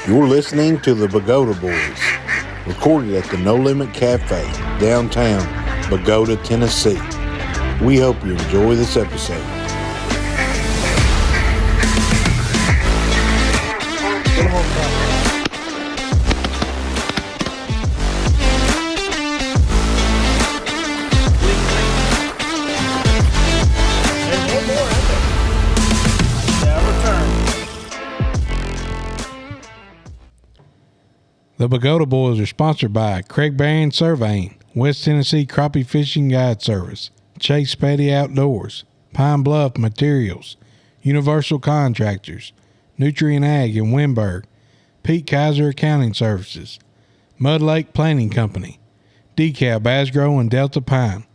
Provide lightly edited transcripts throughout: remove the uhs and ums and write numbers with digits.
You're listening to the Bogota Boys, recorded at the No Limit Cafe, downtown Bogota, Tennessee. We hope you enjoy this episode. The Bogota Boys are sponsored by Craig Barron Surveying, West Tennessee Crappie Fishing Guide Service, Chase Petty Outdoors, Pine Bluff Materials, Universal Contractors, Nutrient Ag in Wimberg, Pete Kaiser Accounting Services, Mud Lake Planning Company, DeKalb Asgrow and Delta Pine,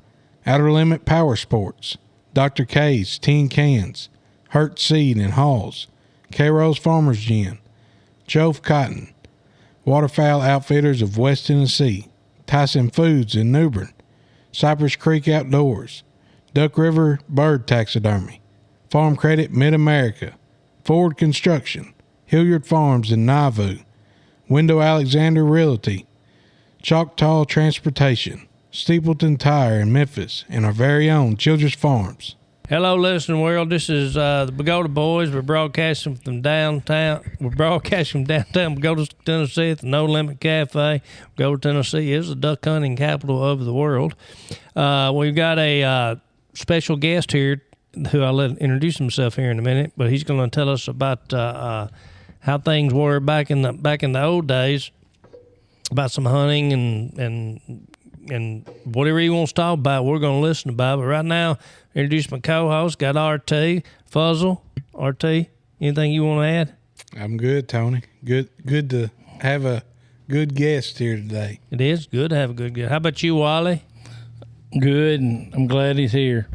Outer Limit Power Sports, Dr. K's Tin Cans, Hurt Seed and Halls, K-Rose Farmers Gin, Jove Cotton, Waterfowl Outfitters of West Tennessee, Tyson Foods in New Bern, Cypress Creek Outdoors, Duck River Bird Taxidermy, Farm Credit Mid-America, Ford Construction, Hilliard Farms in Nauvoo, Window Alexander Realty, Choctaw Transportation, Steepleton Tire in Memphis, and our very own Childress Farms. Hello, listening world. This is the Bogota Boys. We're broadcasting from downtown. Bogota, Tennessee at the No Limit Cafe. Bogota, Tennessee is the duck hunting capital of the world. We've got a special guest here who I'll let introduce himself here in a minute, but he's going to tell us about how things were back in the old days, about some hunting and whatever he wants to talk about, we're going to listen about. But right now, introduce my co-host. Got RT Fuzzle. RT, anything you want to add? I'm good, Tony. Good to have a good guest here today. It is good to have a good guest. How about you, Wally? Good, and I'm glad he's here.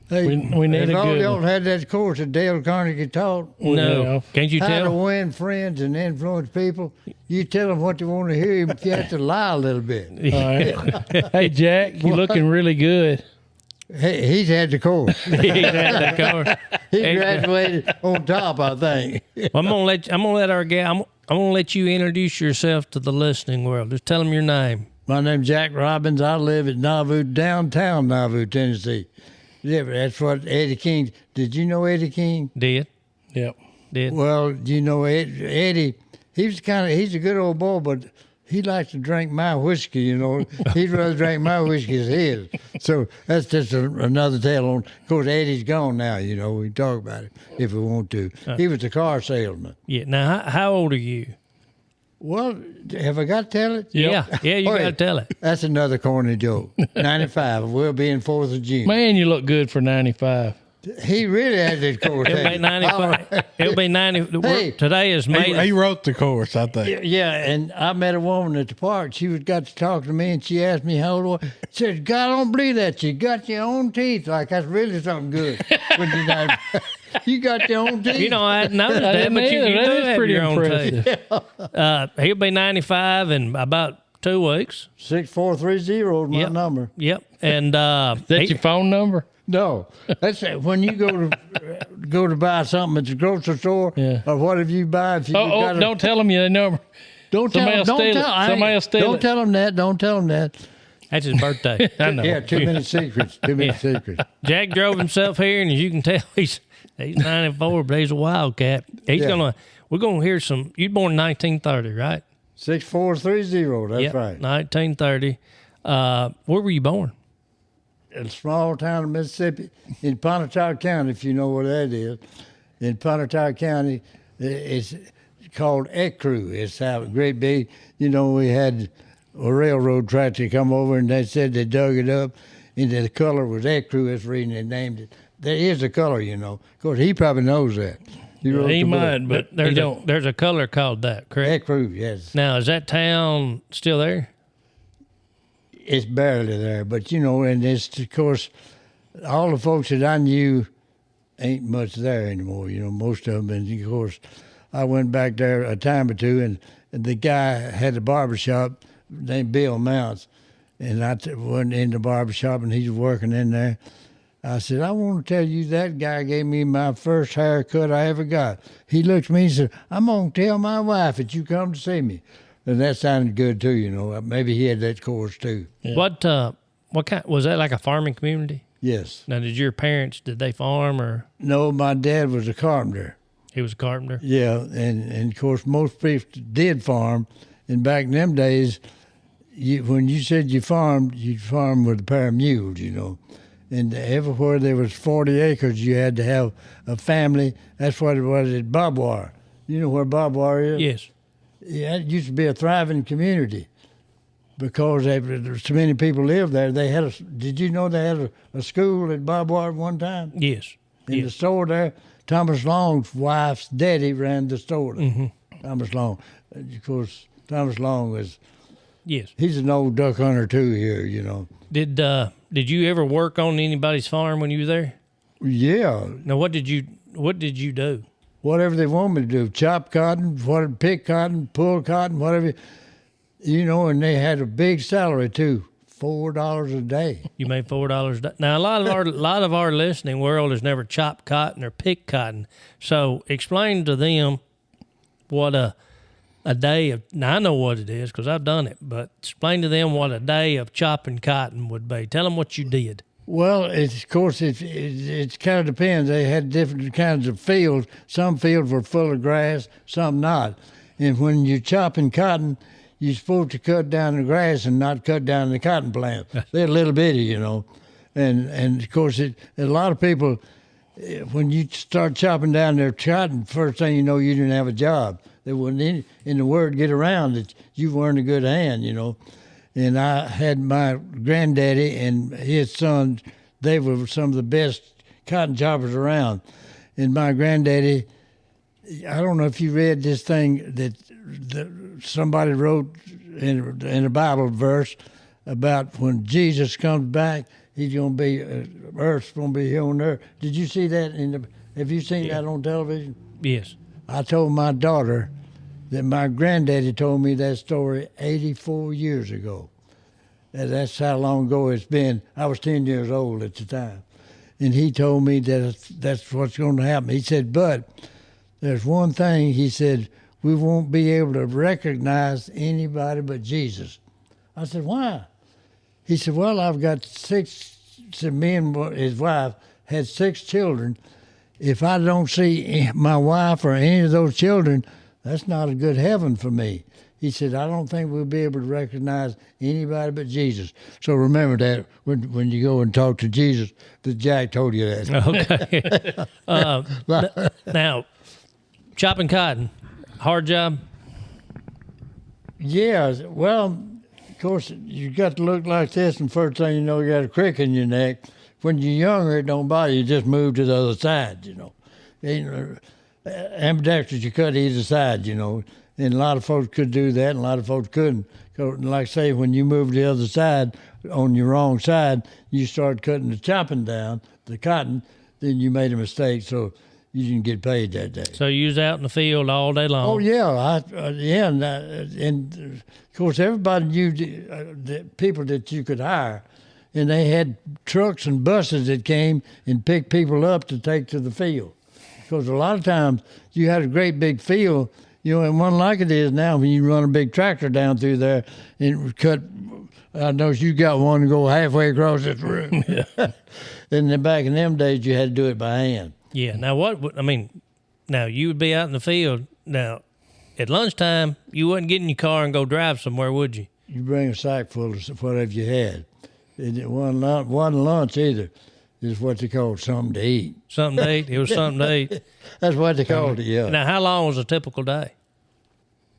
Hey, we need if a all good y'all one. had that course that Dale Carnegie taught, No. Can't you how to tell? win friends and influence people, you tell them what you want to hear, but you have to lie a little bit. All right. Hey, Jack, you're looking really good. Hey, he's had the course. He's had that cover. He graduated on top, I think. Well, I'm gonna let our guy. I'm gonna let you introduce yourself to the listening world. Just tell them your name. My name's Jack Robbins. I live at Nauvoo, downtown Nauvoo, Tennessee. Yeah, that's what Eddie King. Did you know Eddie King? Did. Yep. Well, you know Eddie. He's a good old boy, but he likes to drink my whiskey. You know, he'd rather drink my whiskey as his. So that's just another tale on. Of course, Eddie's gone now. You know, we can talk about it if we want to. He was a car salesman. Yeah. Now, how old are you? Well, have I got to tell it? Yeah. You Oh, got to tell it. That's another corny joke. 95. We'll be in 4th of June. Man, you look good for 95. He really had that course. It'll be 95. It'll be 90. Hey. Today is May. He wrote the course, I think. Yeah, and I met a woman at the park. She got to talk to me, and she asked me how old I was. She said, God, I don't believe that. You got your own teeth. Like, that's really something good. When you're not, you got your own teeth. You know, I hadn't noticed that, but you That do is have pretty your own impressive. teeth. He'll be 95 in about 2 weeks. 6430 is my Yep. number. Yep. And That's your phone number? No, that's when you go to buy something at the grocery store, Yeah. or whatever you buy. If you Oh, don't tell them your number. don't tell somebody them. will Don't steal tell. it. I ain't- Somebody will steal Don't it. tell them that. Don't tell them that. that's his birthday. I know. Yeah, too many secrets. Too many secrets. Jack drove himself here, and as you can tell, he's 94, but he's a wildcat. We're gonna hear some. You born in 1930, right? 6430. That's Yep, right. 1930. Where were you born? In a small town of Mississippi, in Pontotoc County, if you know where that is. In Pontotoc County, it's called Ecru. It's out great big. You know, we had a railroad tractor come over, and they said they dug it up, and the color was Ecru. That's the reason they named it. There is a color, you know. Of course, he probably knows that. He wrote He the book. might, but he There's don't. there's a color called that, correct? Ecru, yes. Now, is that town still there? It's barely there, but you know, and it's of course all the folks that I knew ain't much there anymore. You know, most of them. And of course, I went back there a time or two, and the guy had a barber shop named Bill Mounts, and I went in the barber shop, and he's working in there. I said, I want to tell you that guy gave me my first haircut I ever got. He looked at me and said, I'm going to tell my wife that you come to see me. And that sounded good too, you know. Maybe he had that course too. Yeah. What kind, was that like a farming community? Yes. Now, did your parents, did they farm or? No, my dad was a carpenter. He was a carpenter? Yeah, and of course most people did farm. And back in them days, when you said you'd farm with a pair of mules, you know. And everywhere there was 40 acres, you had to have a family. That's what it was at Bobwar. You know where Bobwar is? Yes. Yeah, it used to be a thriving community because there so many people lived there. They had did you know they had a school at Bobwar at one time? Yes. In the store there, Thomas Long's wife's daddy ran the store there. Mm-hmm. Thomas Long. Of course, Thomas Long was, Yes. he's an old duck hunter too here, you know. Did you ever work on anybody's farm when you were there? Yeah. Now, what did you do? Whatever they want me to do, chop cotton, pick cotton, pull cotton, whatever, you know, and they had a big salary too, $4 a day. You made $4 a day. Now, a lot of our listening world has never chopped cotton or picked cotton. So explain to them what a day of, now I know what it is because I've done it, but explain to them what a day of chopping cotton would be. Tell them what you did. Well, of course, it kind of depends. They had different kinds of fields. Some fields were full of grass, some not. And when you're chopping cotton, you're supposed to cut down the grass and not cut down the cotton plant. They're a little bitty, you know. And of course, a lot of people, when you start chopping down their cotton, first thing you know, you didn't have a job. There wasn't in the word get around that you weren't a good hand, you know. And I had my granddaddy and his son, they were some of the best cotton choppers around. And my granddaddy, I don't know if you read this thing that somebody wrote in a Bible verse about when Jesus comes back, he's going to be, earth's going to be here on earth. Did you see that? Have you seen that on television? Yes. I told my daughter that my granddaddy told me that story 84 years ago. And that's how long ago it's been. I was 10 years old at the time. And he told me that that's what's going to happen. He said, but there's one thing, he said, we won't be able to recognize anybody but Jesus. I said, why? He said, well, I've got me and his wife had 6 children. If I don't see my wife or any of those children, that's not a good heaven for me. He said, I don't think we'll be able to recognize anybody but Jesus. So remember that when you go and talk to Jesus, that Jack told you that. Okay. Now, chopping cotton, hard job? Yeah, well, of course, you got to look like this, and first thing you know, you got a crick in your neck. When you're younger, it don't bother you. Just move to the other side, you know. Ambidextrous, you cut either side, you know. And a lot of folks could do that, and a lot of folks couldn't. Like I say, when you move to the other side, on your wrong side, you start cutting the chopping down, the cotton, then you made a mistake, so you didn't get paid that day. So you was out in the field all day long? Oh, yeah. And of course, everybody knew the people that you could hire. And they had trucks and buses that came and picked people up to take to the field. Because a lot of times you had a great big field, you know, and one like it is now when you run a big tractor down through there and cut. I noticed you got one to go halfway across this room. And then back in them days, you had to do it by hand. Yeah. Now, now you would be out in the field. Now, at lunchtime, you wouldn't get in your car and go drive somewhere, would you? You bring a sack full of whatever you had. It wasn't lunch either. It's what they called something to eat. Something to eat. It was something to eat. That's what they called it, yeah. Now, how long was a typical day?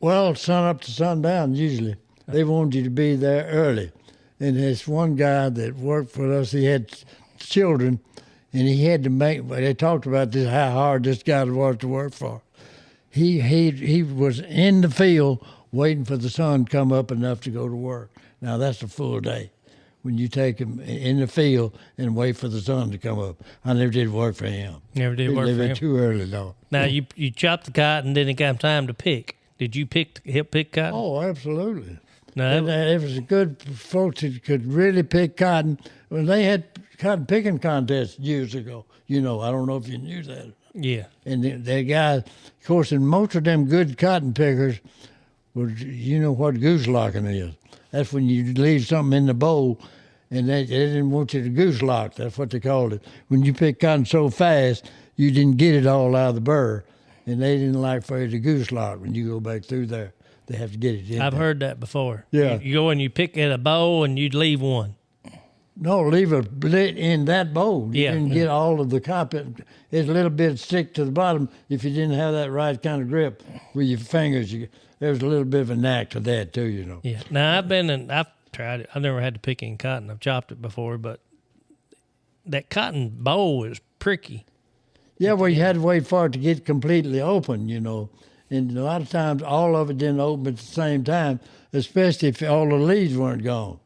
Well, sun up to sundown, usually. They wanted you to be there early. And there's one guy that worked for us, he had children, and he had to they talked about this, how hard this guy was to work for. He was in the field waiting for the sun to come up enough to go to work. Now, that's a full day. When you take him in the field and wait for the sun to come up. I never did work for him. Never did work for him. Too early, though. Now, you chopped the cotton, then it got time to pick. Did you help pick cotton? Oh, absolutely. No. And it was good folks that could really pick cotton. When they had cotton picking contest years ago. I don't know if you knew that. Yeah. And that guy, of course, and most of them good cotton pickers, you know what goose locking is. That's when you leave something in the bowl, and they didn't want you to goose lock. That's what they called it. When you pick cotton so fast, you didn't get it all out of the burr, and they didn't like for you to goose lock when you go back through there. They have to get it in. I've there. heard that before. Yeah. You go and you pick at a bowl and you'd leave one. No, leave a bit in that bowl. You Yeah. didn't get all of the copper. It's a little bit stick to the bottom. If you didn't have that right kind of grip with your fingers, there's a little bit of a knack to that too. Yeah. Now I've tried it. I've never had to pick any cotton. I've chopped it before, but that cotton bowl is pricky. Yeah, well, you had to wait for it to get completely open, And a lot of times, all of it didn't open at the same time, especially if all the leaves weren't gone.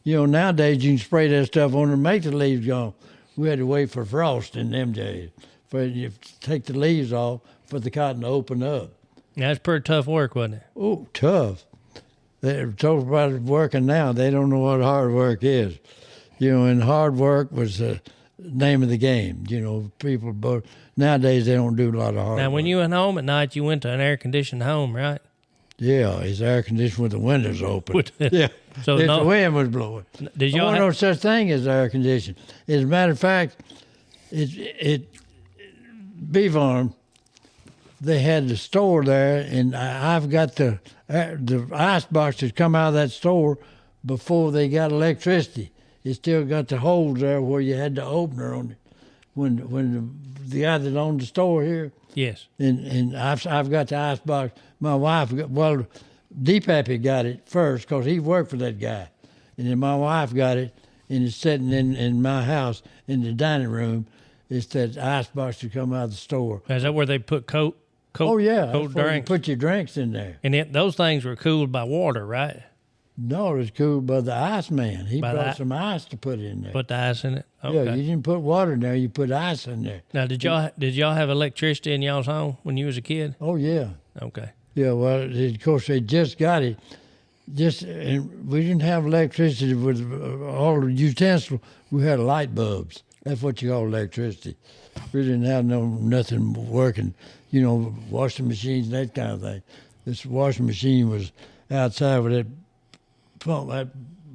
Nowadays you can spray that stuff on and make the leaves gone. We had to wait for frost in them days. For you to take the leaves off for the cotton to open up. That's pretty tough work, wasn't it? Oh, tough. They're talking about it working now. They don't know what hard work is. And hard work was the name of the game. People, but nowadays they don't do a lot of hard work. Now, when you went home at night, you went to an air-conditioned home, right? Yeah, it's air conditioned with the windows open. Yeah. So if no- the wind was blowing. Did There y'all wasn't have- no such thing as air conditioning. As a matter of fact, Bee Farm, they had the store there, and I've got the ice box that come out of that store before they got electricity. It still got the holes there where you had the opener on it. When the guy that owned the store here, Yes. and I've got the ice box. My wife, Deepappy got it first because he worked for that guy. And then my wife got it, and it's sitting in my house in the dining room. It's that ice box that come out of the store. Is that where they put cold Oh, yeah. cold That's where you drinks? put your drinks in there. And those things were cooled by water, right? No, it's cool by the ice man. He By the brought some ice to put in there. Put the ice in it. Yeah, Okay. you didn't put water in there. You put ice in there. Now, did y'all have electricity in y'all's home when you was a kid? Oh, yeah. Okay. Yeah, well, of course, they just got it. And we didn't have electricity with all the utensils. We had light bulbs. That's what you call electricity. We didn't have nothing working, washing machines and that kind of thing. This washing machine was outside with that pump, that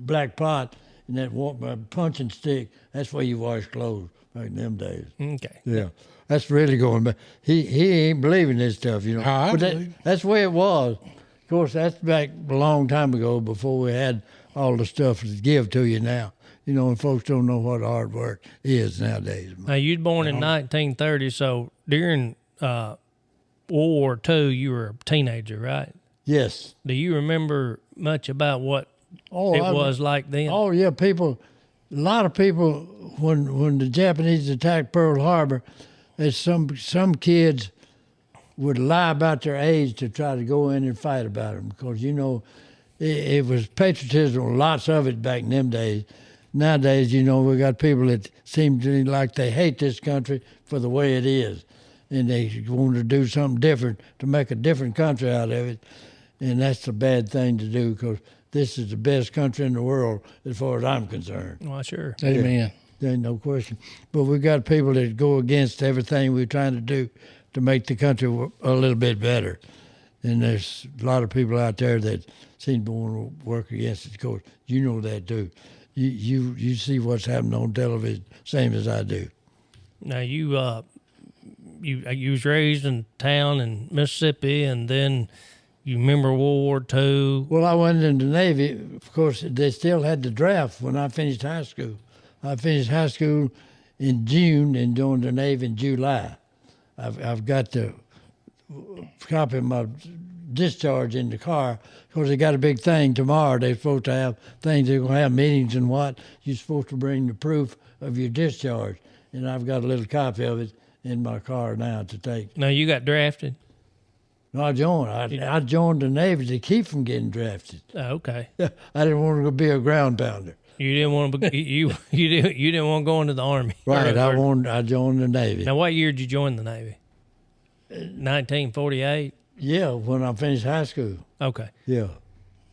black pot, and that punching stick. That's where you wash clothes back in them days. Okay. Yeah, that's really going back. He ain't believing this stuff, I But believe. that's the way it was. Of course, that's back a long time ago before we had all the stuff to give to you now. And folks don't know what hard work is nowadays. Now, you'd born in 1930, so during World War II, you were a teenager, right? Yes. Do you remember much about what Oh, it was like then? Oh, yeah, a lot of people, when the Japanese attacked Pearl Harbor, there's some kids would lie about their age to try to go in and fight about them because, it was patriotism, lots of it back in them days. Nowadays, we got people that seem to like they hate this country for the way it is. And they want to do something different to make a different country out of it. And that's a bad thing to do because this is the best country in the world as far as I'm concerned. Well, sure. Amen. There ain't no question. But we got people that go against everything we're trying to do to make the country a little bit better. And there's a lot of people out there that seem to want to work against it. Of course, you know that too. You see what's happening on television, same as I do. Now, you was raised in town in Mississippi, and then you remember World War II. Well, I went in the Navy. Of course, they still had the draft when I finished high school. I finished high school in June and joined the Navy in July. I've got the copy of my discharge in the car because they got a big thing tomorrow. They're supposed to have things. They're going to have meetings and what. You're supposed to bring the proof of your discharge. And I've got a little copy of it in my car now to take. Now, you got drafted. No, I joined the Navy to keep from getting drafted. Oh, okay. I didn't want to be a ground pounder. You didn't want to. You didn't want to go into the Army. Right. Or- I joined the Navy. Now, what year did you join the Navy? 1948. Yeah, when I finished high school. Okay. Yeah.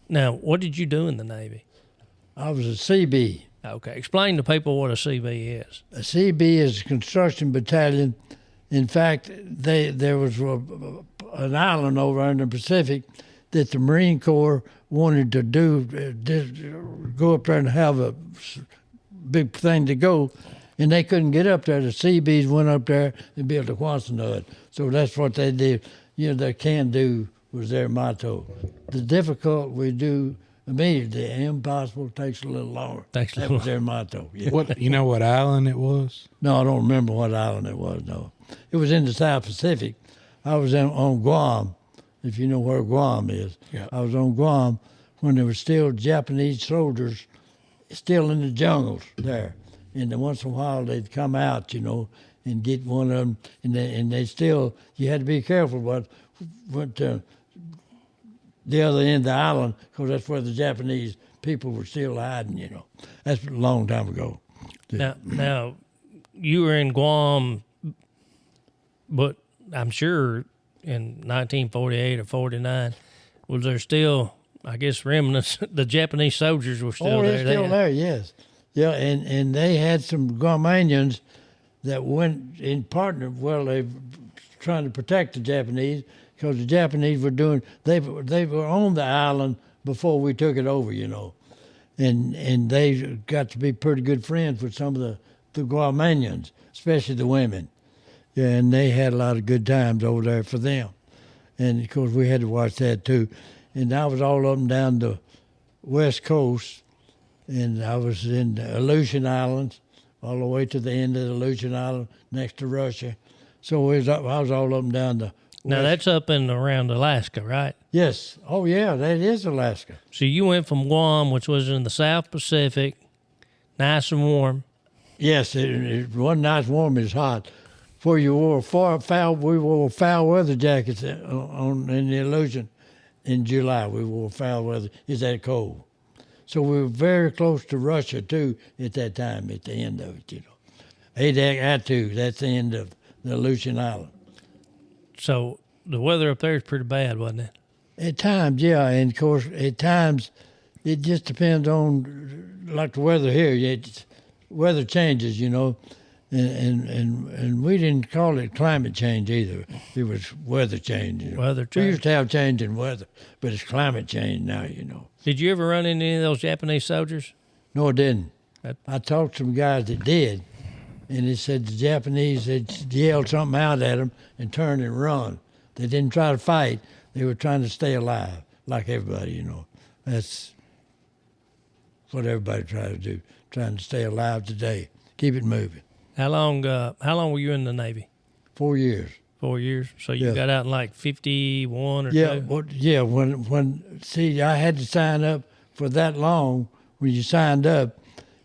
Now, what did you do in the Navy? I was a CB. Okay. Explain to people what a CB is. A CB is a construction battalion. In fact, there was an island over in the Pacific that the Marine Corps wanted to go up there and have a big thing to go, and they couldn't get up there. The CBs went up there and built a Quonset hut. So that's what they did. Their can do was their motto. The difficult we do immediately, the impossible takes a little longer. Takes a That little was their motto. Yeah. What you know? What island it was? No, I don't remember what island it was. No, it was in the South Pacific. I was on Guam, if you know where Guam is. Yeah. I was on Guam when there were still Japanese soldiers still in the jungles there, and then once in a while they'd come out, and get one of them, and they still, you had to be careful what went to the other end of the island, because that's where the Japanese people were still hiding. That's a long time ago. Now, you were in Guam, but I'm sure in 1948 or 49, was there still, I guess, remnants? The Japanese soldiers were still there. They're still there, yes. Yeah, and they had some Guamanians that went in partner. Well, they trying to protect the Japanese, because the Japanese were they were on the island before we took it over, and they got to be pretty good friends with some of the Guamanians, especially the women. Yeah, and they had a lot of good times over there for them. And, of course, we had to watch that, too. And I was all up and down the West Coast, and I was in the Aleutian Islands, all the way to the end of the Aleutian Island, next to Russia. So I was all up and down the Now, that's up and around Alaska, right? Yes. Oh, yeah, that is Alaska. So you went from Guam, which was in the South Pacific, nice and warm. Yes, it wasn't nice warm, it's hot. Where you wore we wore foul weather jackets in the Aleutian in July. We wore foul weather. It's that cold. So we were very close to Russia, too, at that time, at the end of it, Adak Atu, that's the end of the Aleutian Island. So the weather up there is pretty bad, wasn't it? At times, yeah, and of course, at times, it just depends on, like the weather here. Weather changes, and we didn't call it climate change either. It was weather change. Weather We change. used to have change in weather, but it's climate change now. Did you ever run into any of those Japanese soldiers? No, it didn't. That- I talked to some guys that did, and they said the Japanese had yelled something out at them and turned and run. They didn't try to fight. They were trying to stay alive, like everybody, That's what everybody tries to do, trying to stay alive today, keep it moving. How long were you in the Navy? 4 years. 4 years. So you Yeah. got out in like 51 or Yeah, 2? see, I had to sign up for that long. When you signed up,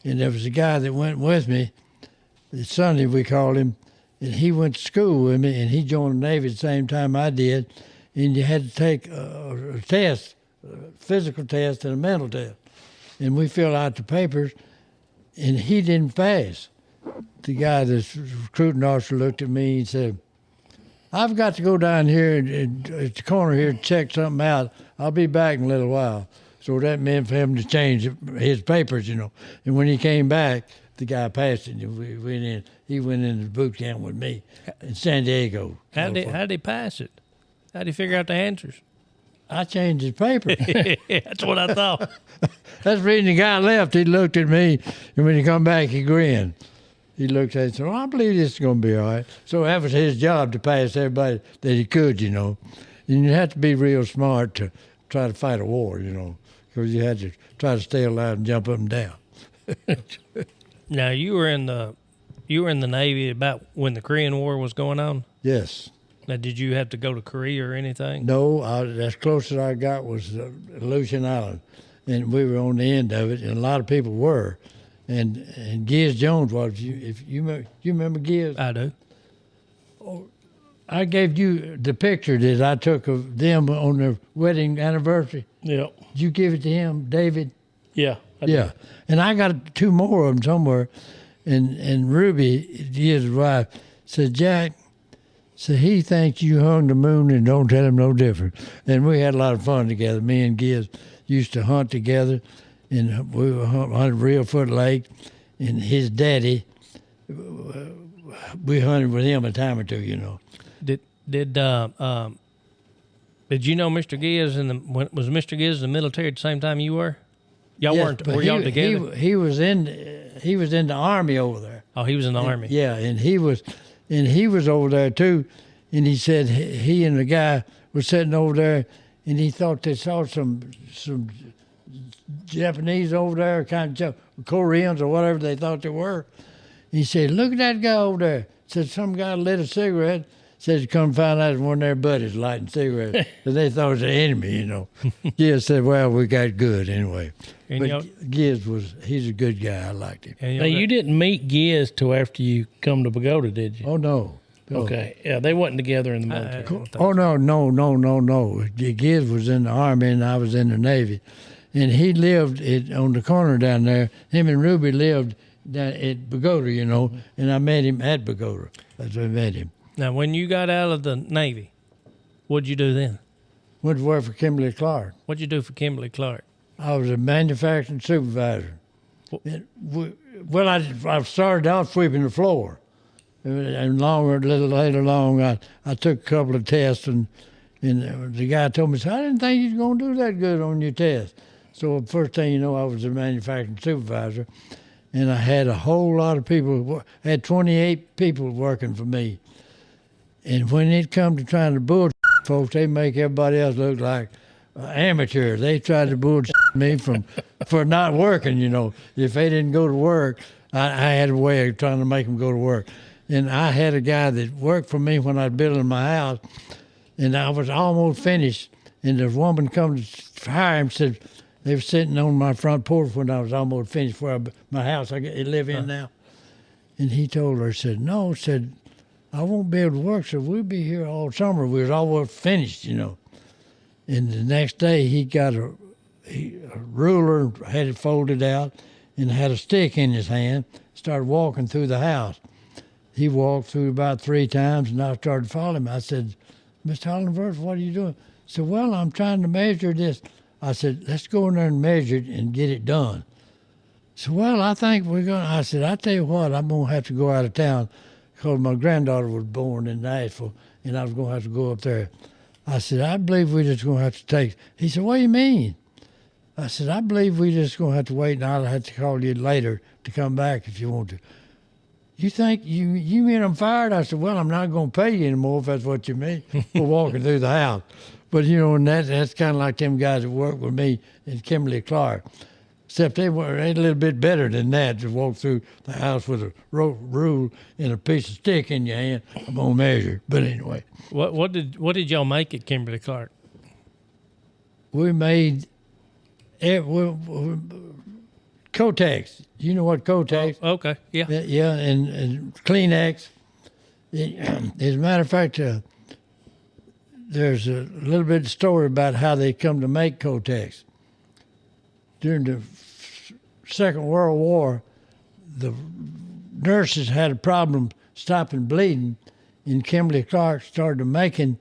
and there was a guy that went with me, Sonny we called him, and he went to school with me, and he joined the Navy at the same time I did, and you had to take a test, a physical test and a mental test, and we filled out the papers, and he didn't pass. The guy, this recruiting officer, looked at me and said, I've got to go down here and at the corner here to check something out. I'll be back in a little while. So that meant for him to change his papers, And when he came back, the guy passed it. And he went into boot camp with me in San Diego. How did he pass it? How did he figure out the answers? I changed his paper. That's what I thought. That's the reason the guy left. He looked at me, and when he come back, he grinned. He looked at it and said, I believe this is going to be all right. So that was his job, to pass everybody that he could, And you had to be real smart to try to fight a war, because you had to try to stay alive and jump up and down. Now you were in the Navy about when the Korean War was going on. Yes. Now, did you have to go to Korea or anything? No, as close as I got was Aleutian Island, and we were on the end of it, and a lot of people were. And Giz Jones was. If you remember Giz? I do. I gave you the picture that I took of them on their wedding anniversary. Yeah. Did you give it to him, David? Yeah. Yeah. And I got 2 more of them somewhere. And Ruby, Giz's wife, said, Jack, he thinks you hung the moon and don't tell him no different. And we had a lot of fun together. Me and Giz used to hunt together. and we were hunting Real Foot Lake, and his daddy, we hunted with him a time or two, you know. Did you know Mr. Giz was Mr. Giz in the military at the same time you were? Y'all Yes, weren't. but Were y'all together? He was in the Army over there. Oh, he was in the Army. Yeah, and he was over there too. And he said he and the guy was sitting over there, and he thought they saw some Japanese over there, kind of Koreans or whatever they thought they were. He said, "Look at that guy over there." Said some guy lit a cigarette. Said to come find out it was one of their buddies lighting cigarettes. But they thought it was the enemy, you know. Giz said, "Well, we got good anyway." And But Giz he's a good guy. I liked him. And Now, you didn't meet Giz till after you come to Bogota, did you? Oh, no. Okay. Yeah, they wasn't together in the military. Oh, no. Giz was in the Army and I was in the Navy. And he lived on the corner down there. Him and Ruby lived down at Bogota, you know, and I met him at Bogota. That's where I met him. Now, when you got out of the Navy, what'd you do then? Went to work for Kimberly Clark. What'd you do for Kimberly Clark? I was a manufacturing supervisor. Well, I started out sweeping the floor. And a little later along, I took a couple of tests, and the guy told me, "I didn't think you was going to do that good on your test." So the first thing you know, I was a manufacturing supervisor, and I had a whole lot of people. I had 28 people working for me. And when it come to trying to bullshit folks, they make everybody else look like amateurs. They tried to bullshit me for not working, you know. If they didn't go to work, I had a way of trying to make them go to work. And I had a guy that worked for me when I was building my house, and I was almost finished. And the woman come to hire him, said they were sitting on my front porch when I was almost finished for my house I live in now. And he told her, said, "No," said, "I won't be able to work, so we'll be here all summer." We was almost finished, you know. And the next day he got a ruler, had it folded out, and had a stick in his hand, started walking through the house. He walked through about 3 times, and I started following him. I said, "Mr. Hollenberg, what are you doing?" He said, "Well, I'm trying to measure this." I said, "Let's go in there and measure it and get it done." So, well, I think I said, "I tell you what, I'm going to have to go out of town because my granddaughter was born in Nashville, and I was going to have to go up there." I said, "I believe we're just going to have to take." He said, "What do you mean?" I said, "I believe we're just going to have to wait, and I'll have to call you later to come back if you want to." "You think you mean I'm fired?" I said, "Well, I'm not going to pay you anymore if that's what you mean for walking through the house." But, you know, and that's kind of like them guys that work with me and Kimberly Clark. Except they were a little bit better than that, to walk through the house with a rule and a piece of stick in your hand. I'm going to measure. But anyway. What did y'all make at Kimberly Clark? We made Kotex. You know what Kotex? Oh, okay, yeah. Yeah, and Kleenex. As a matter of fact, there's a little bit of story about how they come to make Kotex. During the Second World War, the nurses had a problem stopping bleeding, and Kimberly Clark started making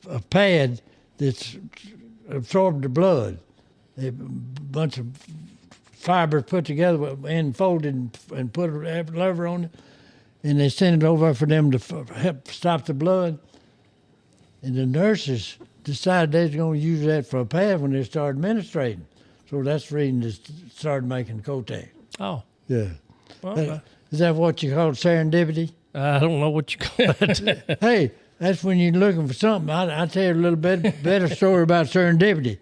a pad that's absorbed the blood. A bunch of fibers put together and folded and put a lever on it, and they sent it over for them to help stop the blood. And the nurses decided they was going to use that for a pad when they started administrating. So that's the reason they started making Kotex. Oh, Yeah. okay. Is that what you call serendipity? I don't know what you call it. Hey, that's when you're looking for something. I'll tell you a little bit better story about serendipity.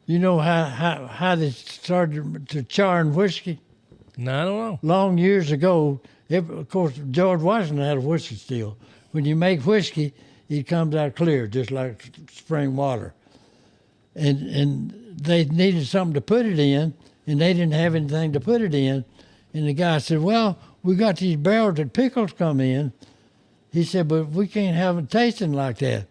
You know how they started to charring whiskey? No, I don't know. Long years ago, of course, George Washington had a whiskey still. When you make whiskey, it comes out clear, just like spring water. And they needed something to put it in, and they didn't have anything to put it in. And the guy said, "Well, we got these barrels that pickles come in." He said, "But we can't have it tasting like that."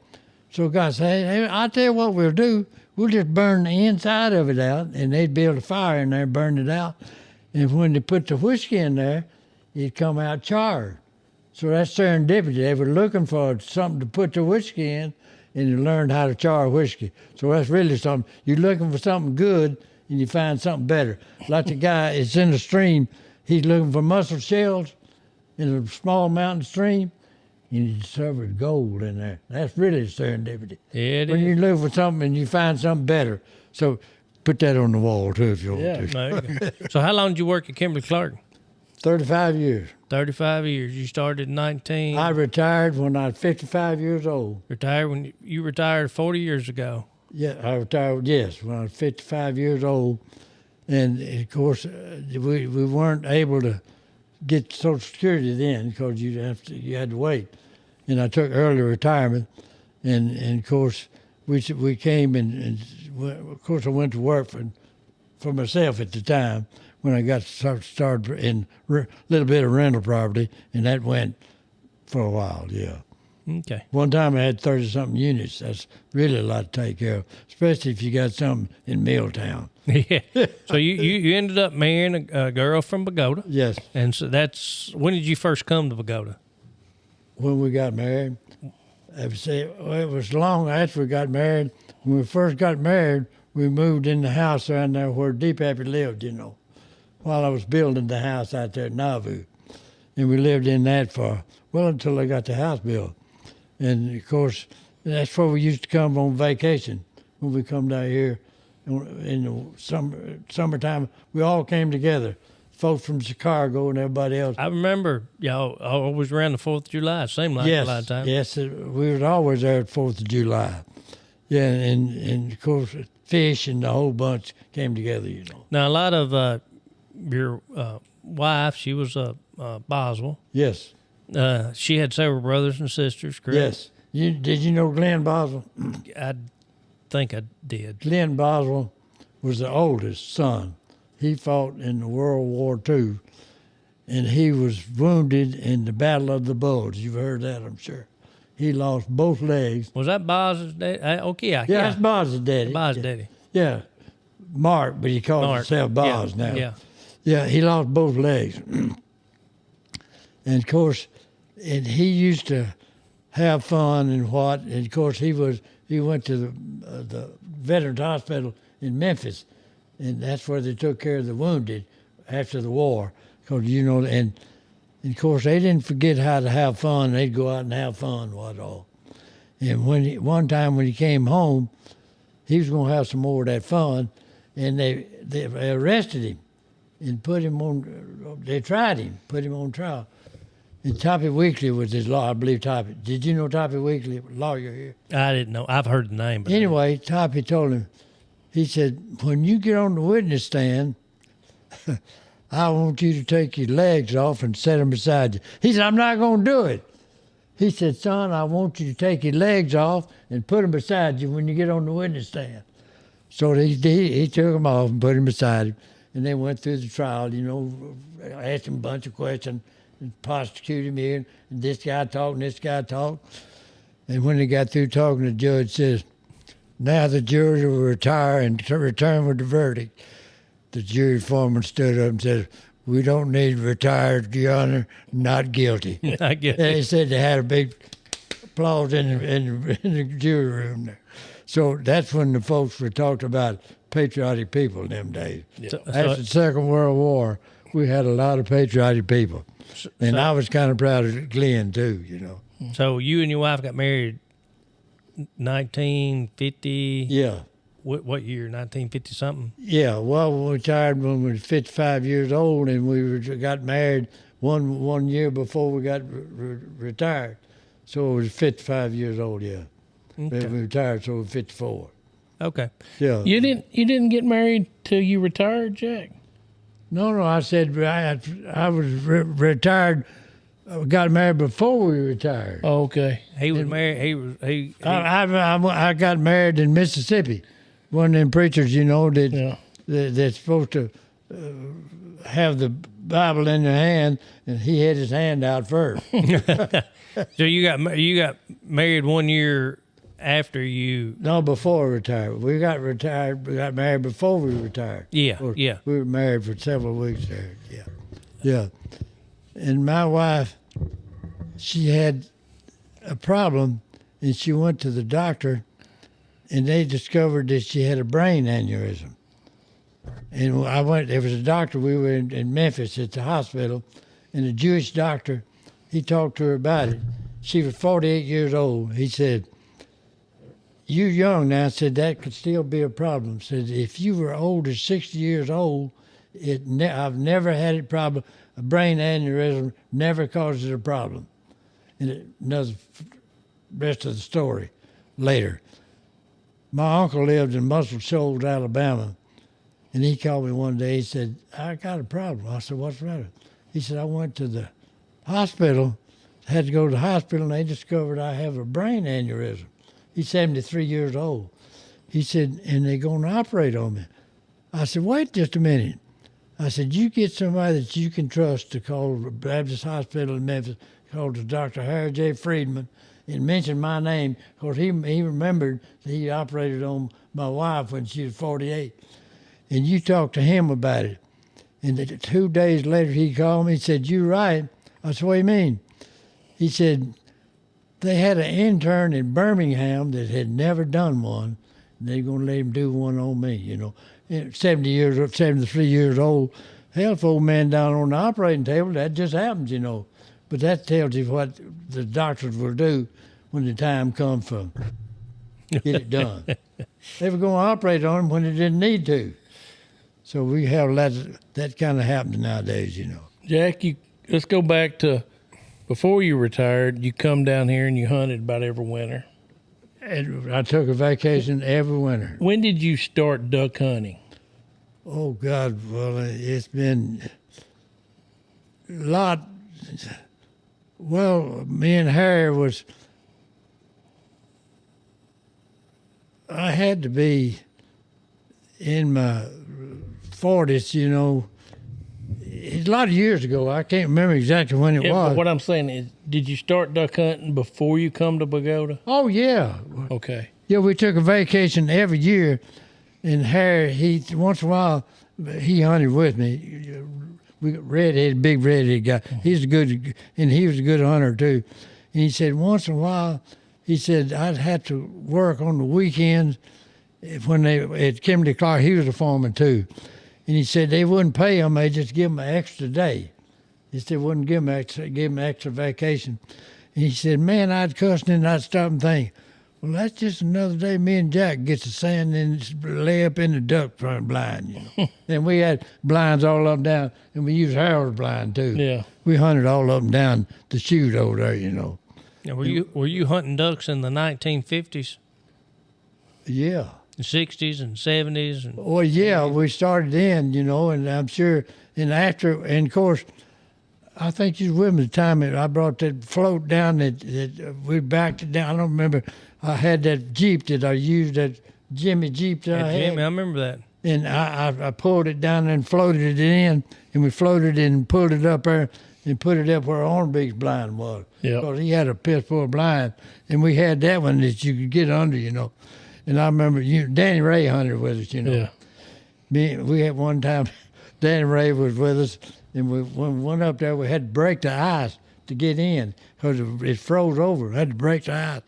So the guy said, "Hey, I'll tell you what we'll do. We'll just burn the inside of it out," and they'd build a fire in there, burn it out. And when they put the whiskey in there, it'd come out charred. So that's serendipity. They were looking for something to put the whiskey in, and you learned how to char whiskey. So that's really something. You're looking for something good, and and you find something better. Like the guy, it's in the stream. He's looking for mussel shells in a small mountain stream, and he discovered gold in there. That's really serendipity. Yeah, it When is. you look for something and you find something better. So put that on the wall too if you want Yeah. to. There you go. So how long did you work at Kimberly Clark? 35 years. 35 years. You started in 19. I retired when I was 55 years old. Retired when you retired 40 years ago. Yeah, I retired, yes, when I was 55 years old. And, of course, we weren't able to get Social Security then because you had to wait. And I took early retirement. And of course, we came and of course, I went to work for myself at the time when I got started in a little bit of rental property, and that went for a while, yeah. Okay. One time I had 30-something units. That's really a lot to take care of, especially if you got something in Milltown. Yeah. So you ended up marrying a girl from Bogota. Yes, And so when did you first come to Bogota? when we got married. It was long after we got married. When we first got married, we moved in the house around there where Deep Happy lived, while I was building the house out there at Nauvoo. And we lived in that until I got the house built. And, of course, that's where we used to come on vacation when we come down here in the summertime. We all came together, folks from Chicago and everybody else. I remember y'all always around the 4th of July. It seemed like a lot of times. Yes, we was always there at 4th of July. Yeah, and of course, Fish and the whole bunch came together, Now, a lot of your wife, she was Boswell. Yes, She had several brothers and sisters, correct? yes. Did you know Glenn Boswell? I think I did. Glenn Boswell was the oldest son. He fought in the World War II, and he was wounded in the Battle of the Bulge. You've heard that, I'm sure. He lost both legs. Was that Boz's daddy? Okay, Yeah, that's Boz's daddy. Boz's daddy. Yeah, Mark, but he called Mark. himself Boz Yeah, now. yeah. Yeah, he lost both legs. And of course, and he used to have fun and what. And of course, he went to the Veterans Hospital in Memphis, and that's where they took care of the wounded after the war. Because and of course they didn't forget how to have fun. They'd go out and have fun, what all. And one time when he came home, he was going to have some more of that fun, and they arrested him and put him on. They tried him, put him on trial. And Toppy Weekly was his lawyer, I believe. Toppy, did you know Toppy Weekly, lawyer here? I didn't know. I've heard the name. But Anyway, Toppy told him, he said, when you get on the witness stand, I want you to take your legs off and set them beside you. He said, I'm not going to do it. He said, son, I want you to take your legs off and put them beside you when you get on the witness stand. So he took them off and put them beside him. And they went through the trial, asked him a bunch of questions and prosecuted him here. And this guy talked and this guy talked. And when they got through talking, the judge says, now the jury will retire and return with the verdict. The jury foreman stood up and said, we don't need retired, Your Honor, not guilty. I get And it. they said they had a big applause in the jury room there. So that's when the folks were talking about patriotic people in them days. After the Second World War, we had a lot of patriotic people. And I was kind of proud of Glenn, too, So you and your wife got married 1950. Yeah. What year? 1950 something. Yeah, well, we retired when we were 55 years old, and we got married one year before we got retired. So it was 55 years old, yeah. Okay. We retired, so we were 54. Okay. Yeah. You didn't get married till you retired, Jack? No, I said I was retired. Got married before we retired. Oh, okay. He was married. I got married in Mississippi. One of them preachers, that's supposed to have the Bible in their hand, and he had his hand out first. So you got married 1 year after you. No, before we retired. We got married before we retired. Yeah, Or yeah. We were married for several weeks there. Yeah. Yeah. And my wife, she had a problem, and she went to the doctor, and they discovered that she had a brain aneurysm. And I went, there was a doctor, we were in Memphis at the hospital, and a Jewish doctor, he talked to her about it. She was 48 years old. He said, "You young now," said, "that could still be a problem." Said, "If you were older, 60 years old, I've never had a problem. A brain aneurysm never causes a problem." And another rest of the story later. My uncle lived in Muscle Shoals, Alabama, and he called me one day. He said, "I got a problem." I said, "What's the matter?" He said, "I went to the hospital, had to go to the hospital, and they discovered I have a brain aneurysm." He's 73 years old. He said, "And they're going to operate on me." I said, "Wait just a minute." I said, "You get somebody that you can trust to call the Baptist Hospital in Memphis, call to Dr. Harry J. Friedman, and mention my name, because he remembered that he operated on my wife when she was 48. And you talk to him about it." And 2 days later, he called me and said, "You're right." I said, "What do you mean?" He said, "They had an intern in Birmingham that had never done one, and they're going to let him do one on me, you know. And 73 years old. Hell, if old man down on the operating table, that just happens, you know. But that tells you what the doctors will do when the time comes for get it done. They were going to operate on him when they didn't need to. So we have that kind of happens nowadays, you know. Jack, let's go back to before you retired. You come down here and you hunted about every winter. And I took a vacation every winter. When did you start duck hunting? Oh, God, well, it's been a lot. Well, me and Harry I had to be in my 40s, you know. It's a lot of years ago. I can't remember exactly when it was. But what I'm saying is, did you start duck hunting before you come to Bogota? Oh, yeah. Okay. Yeah, we took a vacation every year, and Harry, once in a while, he hunted with me. We got big redhead guy. He was a good hunter too. And he said once in a while, he said I'd have to work on the weekends when at Kimberly Clark. He was a foreman too, and he said they wouldn't pay him. They just give him an extra day. He said wouldn't give him extra vacation. And he said, "Man, I'd cuss and I'd stop and think, well, that's just another day me and Jack gets the sand and lay up in the duck blind, you know." And we had blinds all up and down, and we used Harold's blind too. Yeah. We hunted all up and down the chute over there, you know. Now, were you hunting ducks in the 1950s, Yeah. the 60s, and 70s? And Well, yeah, we started in, you know, and I'm sure, and of course, I think you was with me the time that I brought that float down that we backed it down. I don't remember. I had that Jeep that I used, that Jimmy Jeep that I had. Jimmy, I remember that. And I pulled it down and floated it in, and we floated it and pulled it up there and put it up where Ornbeek's blind was. Yeah. Because he had a piss full blind, and we had that one that you could get under, you know. And I remember Danny Ray hunted with us, you know. Yeah. We had one time, Danny Ray was with us, and when we went up there, we had to break the ice to get in because it froze over. We had to break the ice.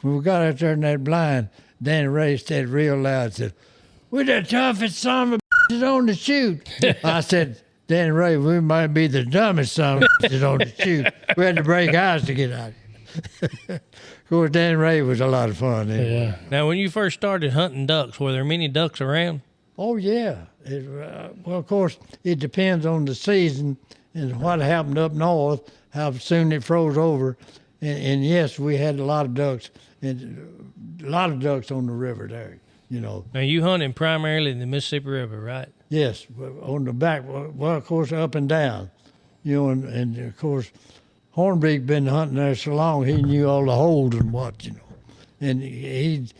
When we got out there in that blind, Danny Ray said real loud, said, "We're the toughest son of a bitches on the chute." I said, "Danny Ray, we might be the dumbest son of a bitches on the chute. We had to break ice to get out of here." Of course, Danny Ray was a lot of fun. Anyway. Yeah. Now, when you first started hunting ducks, were there many ducks around? Oh, yeah. Well, of course, it depends on the season and what happened up north, how soon it froze over. And yes, we had a lot of ducks, and a lot of ducks on the river there, you know. Now, you hunted primarily in the Mississippi River, right? Yes, on the back, well, of course, up and down, you know, and of course, Hornbeak been hunting there so long, he knew all the holes and what, you know. And he'd,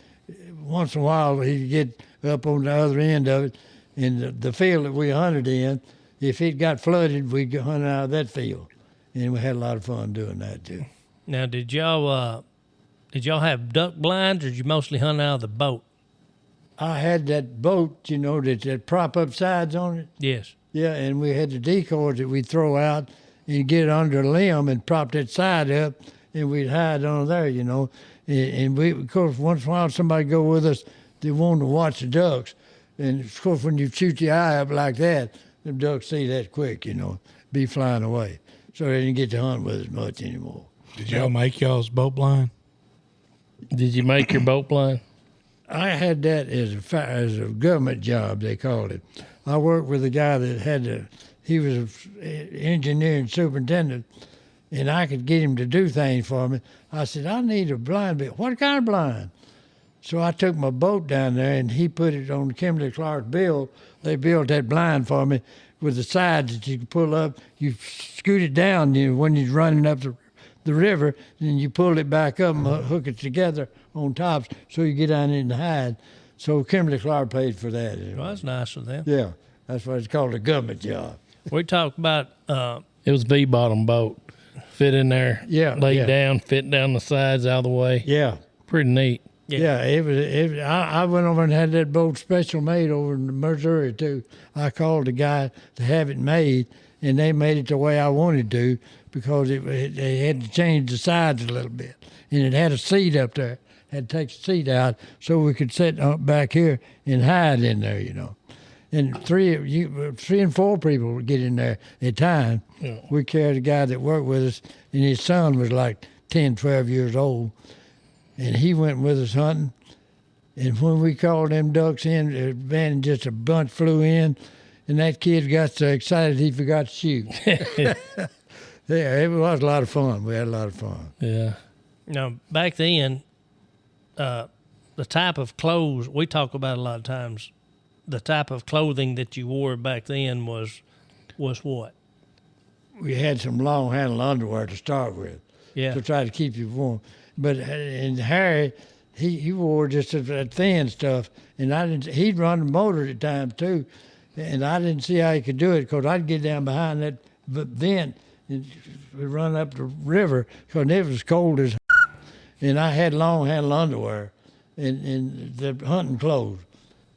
once in a while, he'd get up on the other end of it, in the field that we hunted in. If it got flooded, we'd go hunt out of that field. And we had a lot of fun doing that, too. Now, did y'all have duck blinds, or did you mostly hunt out of the boat? I had that boat, you know, that prop up sides on it. Yes. Yeah, and we had the decoys that we'd throw out and get under a limb and prop that side up, and we'd hide under there, you know. And we, of course, once in a while somebody go with us, they wanted to watch the ducks. And of course, when you shoot your eye up like that, them ducks see that quick, be flying away. So they didn't get to hunt with us much anymore. Did y'all make y'all's boat blind? Did you make your boat blind? I had that as a government job, they called it. I worked with a guy that he was an engineer and superintendent, and I could get him to do things for me. I said, I need a blind bit. What kind of blind? So I took my boat down there, and he put it on Kimberly Clark's bill. They built that blind for me with the sides that you could pull up. You scoot it down when you're running up the river, and you pull it back up and hook it together on tops so you get down in the hide. So Kimberly Clark paid for that. Well, that's nice of them. Yeah, that's why it's called a government job. We talked about It was V-bottom boat. Fit in there, lay yeah. down, fit down the sides out of the way. Yeah. Pretty neat. Yeah, I went over and had that boat special made over in Missouri too. I called the guy to have it made, and they made it the way I wanted to because they had to change the sides a little bit, and it had a seat up there. Had to take the seat out so we could sit back here and hide in there, And three and four people would get in there at a time. Yeah. We carried a guy that worked with us, and his son was like 10, 12 years old. And he went with us hunting. And when we called them ducks in, man, just a bunch flew in. And that kid got so excited he forgot to shoot. Yeah, it was a lot of fun. We had a lot of fun. Yeah. Now, back then, the type of clothes, we talk about a lot of times, the type of clothing that you wore back then was what? We had some long handle underwear to start with. Yeah. To try to keep you warm. But and Harry, he wore just that thin stuff, and he'd run the motor at times too, and I didn't see how he could do it because I'd get down behind that vent and we'd run up the river because it was cold as and I had long handle underwear and the hunting clothes,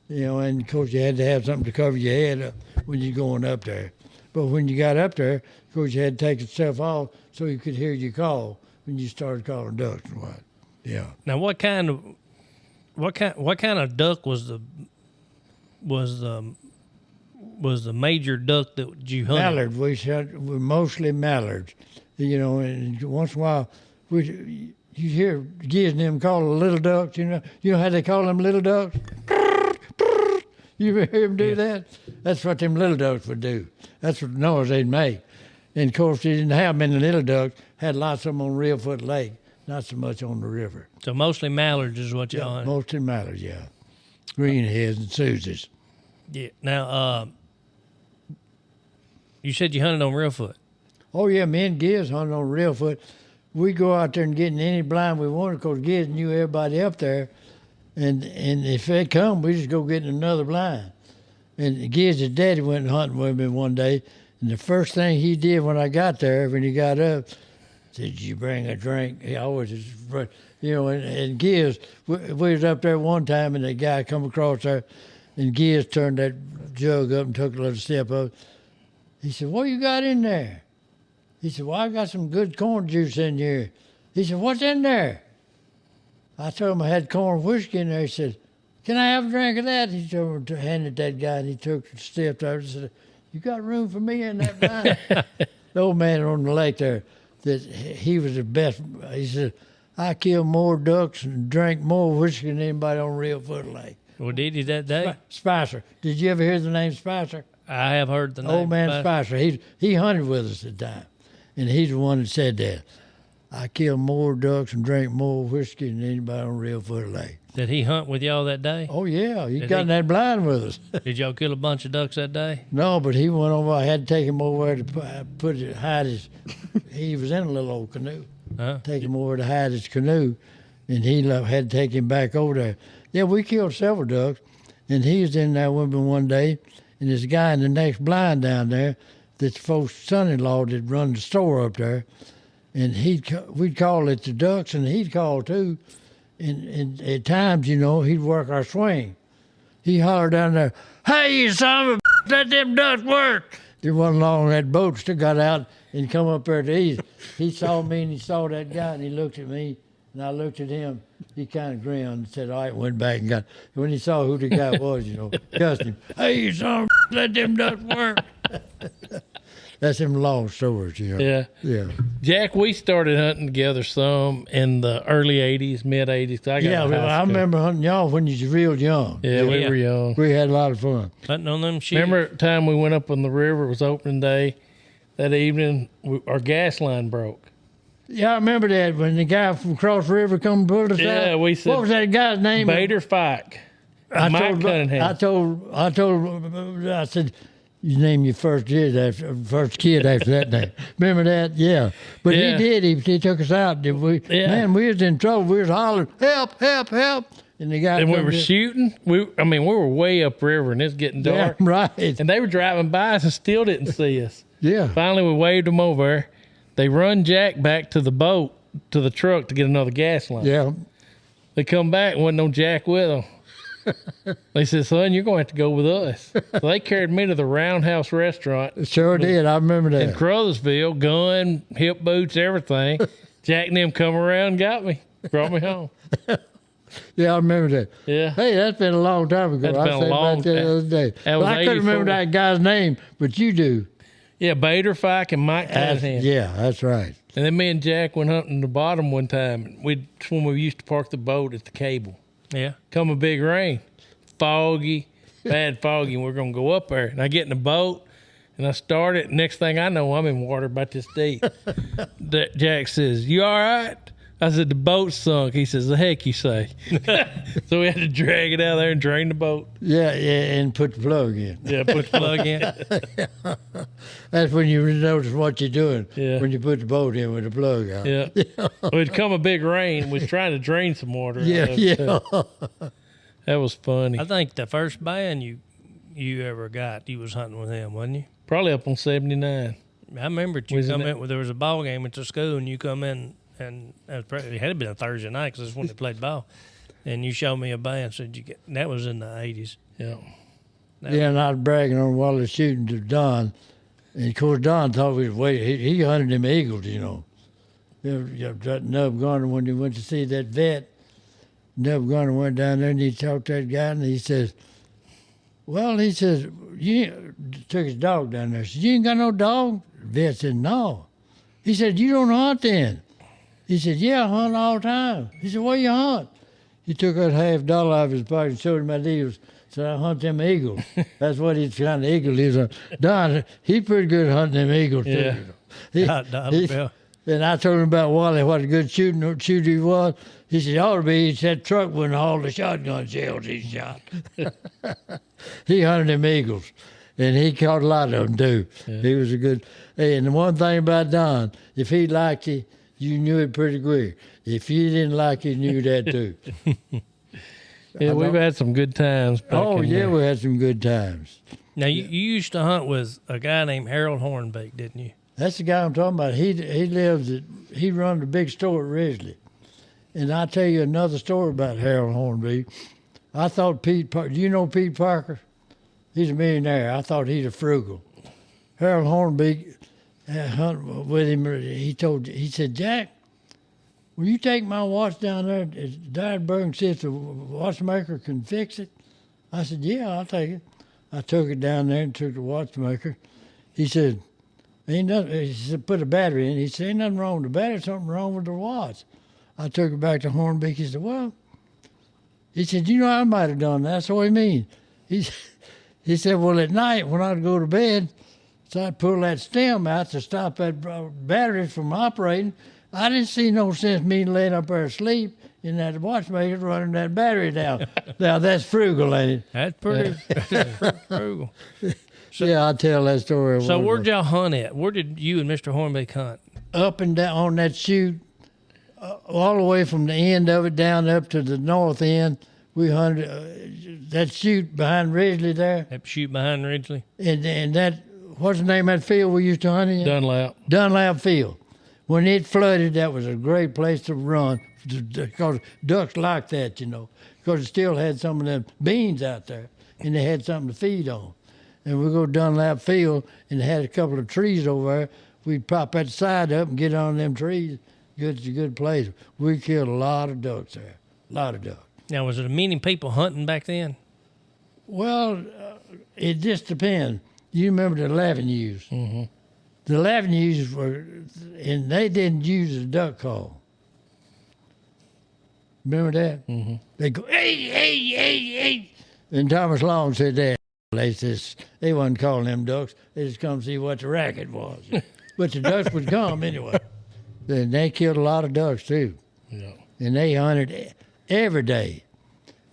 and of course you had to have something to cover your head up when you're going up there. But when you got up there, of course you had to take yourself off so you could hear your call when you started calling ducks and what. Yeah. Now, what kind of duck was the major duck that you hunted? Mallard. We're mostly mallards, and once in a while you hear Giz and them call the little ducks. You know how they call them little ducks. You ever hear them do that? That's what them little ducks would do. That's what noise they'd make. And of course, they didn't have many little ducks. Had lots of them on Reelfoot Lake, not so much on the river. So mostly mallards is what you hunted? Mostly mallards, yeah. Greenheads and Susies. Yeah. Now, you said you hunted on Reelfoot. Oh, yeah, me and Giz hunted on Reelfoot. We go out there and get in any blind we wanted because Giz knew everybody up there. And if they come, we just go get in another blind. And Giz's daddy went hunting with me one day. And the first thing he did when I got there, when he got up, said, "Did you bring a drink?" He always, and Giz, we was up there one time, and the guy come across there, and Giz turned that jug up and took a little sip of it. He said, "What you got in there?" He said, "Well, I got some good corn juice in here." He said, "What's in there?" I told him I had corn whiskey in there. He said, "Can I have a drink of that?" He handed that guy, and he took a sip out and said, "You got room for me in that blind?" The old man on the lake there, that he was the best. He said, "I killed more ducks and drank more whiskey than anybody on Reelfoot Lake." Well, did he that day? Spicer. Did you ever hear the name Spicer? I have heard the name. Old man Spicer. He hunted with us at the time, and he's the one that said that. "I killed more ducks and drank more whiskey than anybody on Reelfoot Lake." Did he hunt with y'all that day? Oh, yeah. He Did got he? in that blind with us. Did y'all kill a bunch of ducks that day? No, but he went over. I had to take him over to hide his. He was in a little old canoe. Take him over to hide his canoe, and he had to take him back over there. Yeah, we killed several ducks, and he was in there with me one day, and this guy in the next blind down there, that's folks' son-in-law that run the store up there, and we'd call it the ducks, and he'd call too. And at times, he'd work our swing. He hollered down there, "Hey, you son of a let them ducks work." There wasn't long that boat still got out and come up there to eat. He saw me and he saw that guy and he looked at me and I looked at him he kind of grinned and said, all right, went back and got, when he saw who the guy was, cussed him. Hey, you son of a, let them ducks work. That's them long stories, Yeah. Yeah. Jack, we started hunting together some in the early 80s, mid 80s. Yeah, I remember hunting y'all when you was real young. Yeah, we Yeah. were young. We had a lot of fun. Hunting on them sheep. Remember the time we went up on the river? It was opening day. That evening, our gas line broke. Yeah, I remember that when the guy from Cross River come and pulled us out. Yeah, we said. What was that guy's name? Bader Fike. Mike Cunningham. I said, you name your first kid after that name. Remember that? Yeah. But Yeah. he did. He took us out. Yeah. Man, we was in trouble. We was hollering, help, help, help. And the guy And we come were to- shooting. We were way upriver, and it's getting Yeah, dark. right. And they were driving by us and still didn't see us. Yeah. Finally, we waved them over. They run Jack back to the boat, to the truck to get another gas line. Yeah. They come back, wasn't no Jack with them. They said, son, you're going to have to go with us. So they carried me to the Roundhouse restaurant Sure did. I remember in that. Crothersville, gun, hip boots, everything. Jack and them come around and got me, brought me home. Yeah, I remember that. Yeah. Hey, that's been a long time ago. That's I been a said long about that the time. other day. That was But I couldn't remember 84. that guy's name, but you do. Yeah, Bader Fike and Mike Cunningham. Yeah, that's right. And then me and Jack went hunting the bottom one time. When we used to park the boat at the cable. Yeah. Come a big rain, foggy, bad foggy, and we're gonna go up there. And I get in the boat, and I start it. Next thing I know, I'm in water about this deep. Jack says, "You all right?" I said, "The boat sunk." He says, "The heck you say?" So we had to drag it out there and drain the boat. Yeah, and put the plug in. Yeah, put the Plug in. That's when you notice what you're doing. Yeah. When you put the boat in with the plug out. Yeah. It'd come a big rain. We was trying to drain some water. Yeah, out of it, yeah. too. That was funny. I think the first band you ever got, you was hunting with him, wasn't you? Probably up on 79. I remember you Wasn't come it? in. There was a ball game at the school, and you come in, and it had been a Thursday night because that's when they played ball. And you showed me a band. Said you get that was in the 80s. Yeah. Yeah, and I was bragging on while I was shooting to Don. And of course, Don thought we was waiting. He hunted them eagles, That Nub Garner, when he went to see that vet, Nub Garner went down there and he talked to that guy and he says, you took his dog down there. He said, you ain't got no dog? The vet said, no. He said, you don't hunt then? He said, yeah, I hunt all the time. He said, where you hunt? He took out $50 out of his pocket and showed him my eagles. Said, I hunt them eagles. That's what his kind of eagle is. Don, he pretty good hunting them eagles, too. Yeah. Yeah. And I told him about Wally, what a good shooter he was. He said, ought to be. He said, truck wouldn't haul the shotgun shells he shot. He hunted them eagles. And he caught a lot of them, too. Yeah. He was a good. Hey, and the one thing about Don, if he liked you, you knew it pretty quick. If you didn't like you knew that, too. Yeah, we've had some good times. Back Oh, in yeah, there. we had some good times. Now you used to hunt with a guy named Harold Hornbeck, didn't you? That's the guy I'm talking about. He run the big store at Ridgely. And I'll tell you another story about Harold Hornby. I thought do you know Pete Parker? He's a millionaire. I thought he's a frugal. Harold Hornby hunting with him. He said, Jack, will you take my watch down there at Dyersburg and see if the watchmaker can fix it? I said, yeah, I'll take it. I took it down there and took the watchmaker. He said, ain't nothing. He said, put a battery in. He said, ain't nothing wrong with the battery, something wrong with the watch. I took it back to Hornbeck. He said, well, he said, you know, I might have done that. That's what he mean. He said, well, at night when I'd go to bed, so I'd pull that stem out to stop that battery from operating. I didn't see no sense me laying up there asleep and that watchmaker running that battery down. Now, that's frugal, ain't it? That's pretty frugal. Yeah, I'll tell that story. So where'd y'all hunt at? Where did you and Mr. Hornbeck hunt? Up and down on that chute, all the way from the end of it down up to the north end. We hunted that chute behind Ridgely there. That shoot behind Ridgely? And that, what's the name of that field we used to hunt in? Dunlap. Dunlap Field. When it flooded, that was a great place to run because ducks like that, you know, because it still had some of them beans out there and they had something to feed on. And we go to Dunlap Field and it had a couple of trees over there. We'd pop that side up and get on them trees. It's a good place. We killed a lot of ducks there. A lot of ducks. Now, was there many people hunting back then? Well, it just depends. You remember the laughing ewes? Mm-hmm. The laughing ewes were, and they didn't use a duck call. Remember that? Mm-hmm. They go, hey, hey, hey, hey. And Thomas Long said that. They wasn't calling them ducks. They just come see what the racket was. But the ducks would come anyway. And they killed a lot of ducks too. Yeah. And they hunted every day.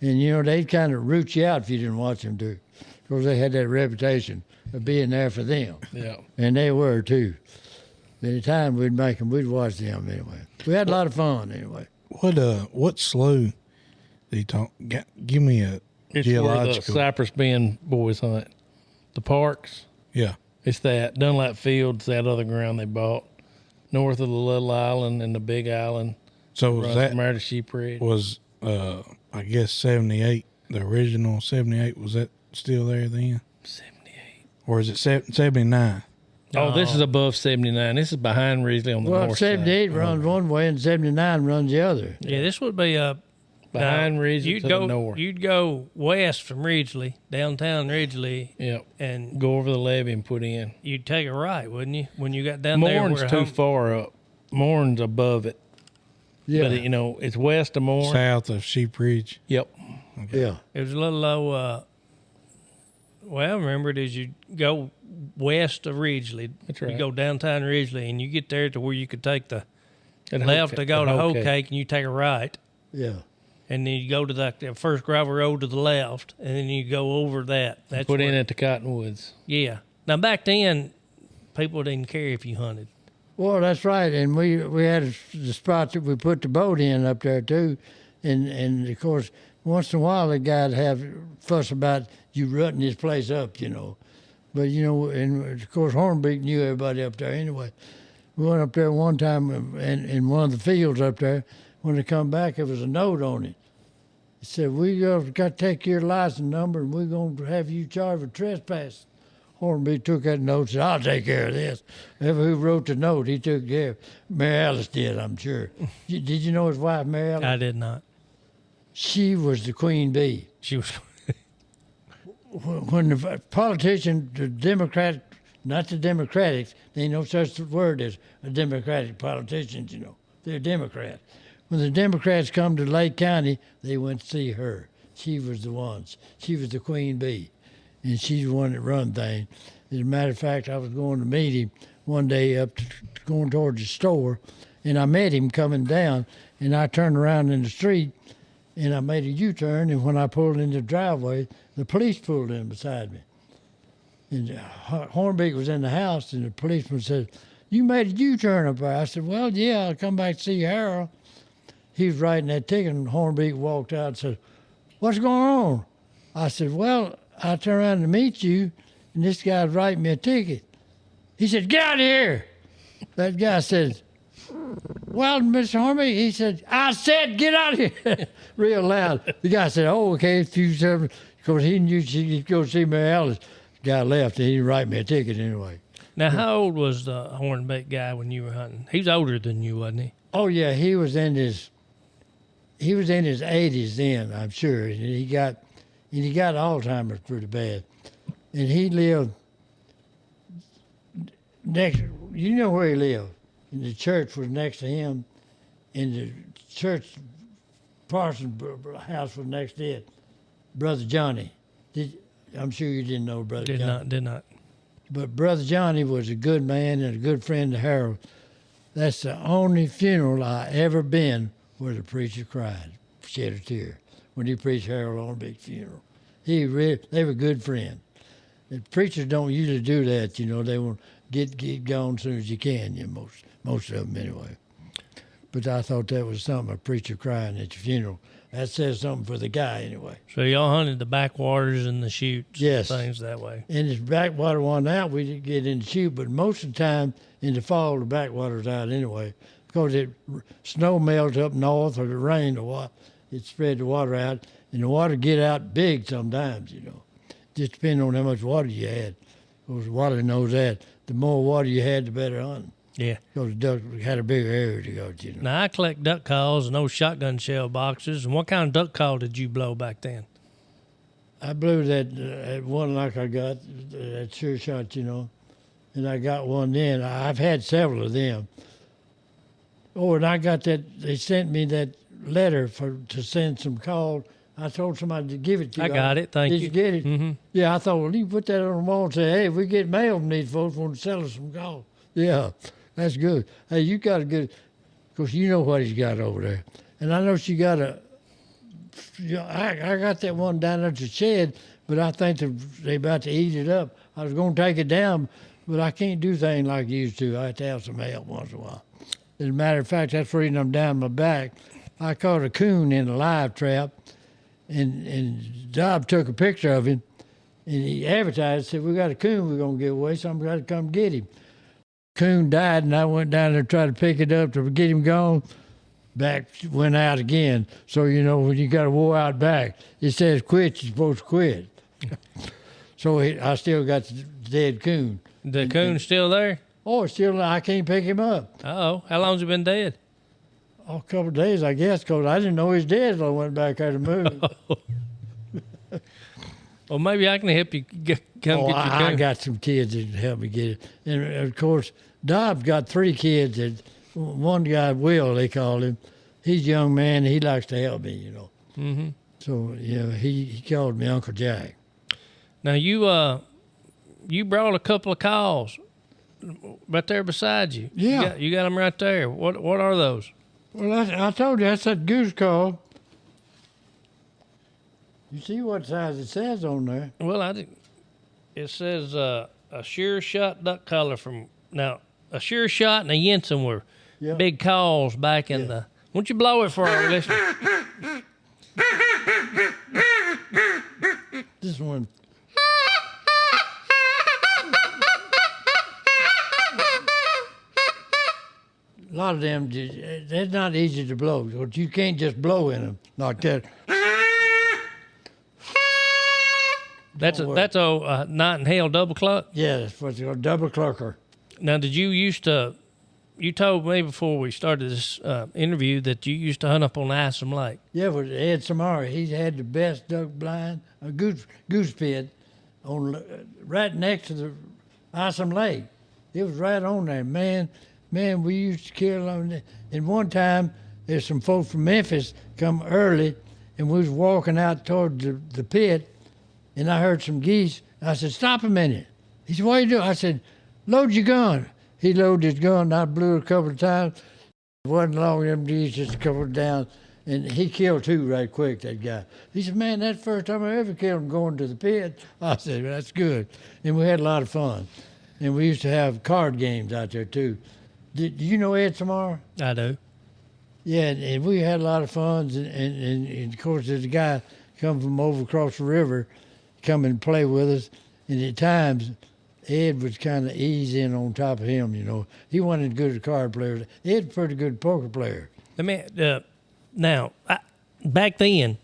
And, you know, they'd kind of root you out if you didn't watch them do. Because they had that reputation of being there for them. Yeah. And they were too. Any time we'd make them, we'd watch them anyway. We had a lot of fun anyway. What slough did he talk? Give me a It's where the geological. Cypress Bend boys hunt. The parks. Yeah. It's that Dunlap Fields, that other ground they bought, north of the Little Island and the Big Island. So was Runs that from there to Sheep Ridge. was I guess 78, the original 78, was that still there then? 78. Or is it 79? Oh, this is above 79. This is behind Risley on the Well, north 78 side. runs one way and 79 runs the other. Yeah, this would be Behind Risley you'd to go the north. You'd go west from Ridgely, downtown Ridgely, Yep. and Go over the levee and put in. you'd take a right, wouldn't you? When you got down there, Mourn's where too far up. Mourn's above it. Yeah. But, you know, it's west of Mourne. South of Sheep Ridge. Yep. Yeah. it was a little low. Well, remember it is you go west of Ridgely. That's You right. go downtown Ridgely, and you get there to where you could take the At left to go to Hoe Hoe Cake. Cake, and you take a right. Yeah. And then you go to the first gravel road to the left, and then you go over that. That's Put in where- at the Cottonwoods. Yeah. Now back then, people didn't care if you hunted. Well, that's right. And we had the spot that we put the boat in up there too. And of course, once in a while, the guy'd have fuss about you rutting his place up, you know. But, you know, and of course, Hornbeak knew everybody up there anyway. We went up there one time in one of the fields up there. When they come back, there was a note on it. It said, we got to take your license number and we're going to have you charged for trespass. Hornby took that note and said, I'll take care of this. Who wrote the note, he took care of it. Mary Alice did, I'm sure. Did you know his wife, Mary Alice? I did not. She was the queen bee. She was. When the politician, the Democrat, not the Democrats, there ain't no such word as a Democratic politicians, you know. They're Democrats. When the Democrats come to Lake County, they went to see her. She was the ones. She was the queen bee. And she's the one that run things. As a matter of fact, I was going to meet him one day going towards the store, and I met him coming down, and I turned around in the street, and I made a U-turn, and when I pulled into the driveway, the police pulled in beside me. And Hornbeak was in the house, and the policeman said, you made a U-turn up there. I said, well, yeah, I'll come back to see Harold. He was writing that ticket, and Hornbeak walked out and said, what's going on? I said, well, I turned around to meet you, and this guy's writing me a ticket. He said, get out of here. That guy said, well, Mr. Hornbeak, he said, I said, get out of here, real loud. The guy said, oh, okay, because he knew she'd go see Mary Alice. The guy left, and he didn't write me a ticket anyway. Now, how old was the hornbeak guy when you were hunting? He was older than you, wasn't he? Oh, yeah, he was in his 80s then, I'm sure. And he got Alzheimer's pretty bad. And he lived next, you know where he lived. And the church was next to him. And the church parson house was next to it. Brother Johnny. I'm sure you didn't know Brother Johnny. Did not. But Brother Johnny was a good man and a good friend to Harold. That's the only funeral I ever been where the preacher cried, shed a tear, when he preached Harold Hornbeak's funeral. They were good friends. The preachers don't usually do that, you know. They want to get gone as soon as you can, you know, most of them anyway. But I thought that was something, a preacher crying at your funeral. That says something for the guy anyway. So y'all hunted the backwaters and the chutes, Yes. things that way. In this backwater one out, we didn't get in the chute, but most of the time in the fall, the backwater's out anyway. Because snow melts up north or the rain, it spread the water out, and the water get out big sometimes, you know. Just depending on how much water you had. Because water knows that. The more water you had, the better hunting. Yeah. Because duck had a bigger area to go to. Now, I collect duck calls and those shotgun shell boxes. And what kind of duck call did you blow back then? I blew that one like I got, that sure shot, and I got one then. I've had several of them. Oh, and I got that, they sent me that letter to send some calls. I told somebody to give it to you. I got it. Thank you. Did you get it? Mm-hmm. Yeah, I thought, well, you put that on the wall and say, hey, if we get mail from these folks, want to sell us some calls. Yeah, that's good. Hey, you got a good, of course, you know what he's got over there. And I know she got I got that one down at the shed, but I think they about to eat it up. I was going to take it down, but I can't do things like I used to. I have to have some help once in a while. As a matter of fact, that's the reason I'm down my back. I caught a coon in a live trap, and Dob took a picture of him, and he advertised, said, we got a coon we're going to give away, so I'm going to come get him. Coon died, and I went down there to try to pick it up to get him gone. Back went out again. So, when you got a wore out back, it says quit, you're supposed to quit. So I still got the dead coon. The coon's still there? Oh, still, I can't pick him up. Uh-oh. How long's he been dead? Oh, a couple of days, I guess, because I didn't know he was dead until I went back there to move. Well, maybe I can help you come get your coon. I got some kids that can help me get it. And, of course, Dob's got 3 kids. One guy, Will, they call him. He's a young man. He likes to help me, Mm-hmm. So, he called me Uncle Jack. Now, you brought a couple of calls right there beside you. Yeah. You got them right there. What are those? Well, I told you, that's that goose call. You see what size it says on there? Well, it says a sure shot duck collar a sure shot and a Jensen were big calls back in the. Why don't you blow it for our listeners? This one. A lot of them, they're not easy to blow. But you can't just blow in them like that. That's a night and hell double cluck. Yeah, that's what's called double clucker. Now, did you used to? You told me before we started this interview that you used to hunt up on Isom Lake. Yeah, with Ed Samara, he had the best duck blind, a goose pit, right next to the Isom Lake. It was right on there, man. Man, we used to kill on it. And one time, there's some folks from Memphis come early, and we was walking out toward the pit, and I heard some geese. I said, stop a minute. He said, what are you doing? I said, load your gun. He loaded his gun, and I blew it a couple of times. It wasn't long, them geese just a couple down, and he killed 2 right quick, that guy. He said, man, that's the first time I ever killed him going to the pit. I said, well, that's good. And we had a lot of fun. And we used to have card games out there, too. Do you know Ed Samara? I do. Yeah, and we had a lot of fun. And of course, there's a guy come from over across the river, come and play with us. And at times, Ed was kind of ease in on top of him, He wasn't as good as a card player. Ed's a pretty good poker player. Now, back then,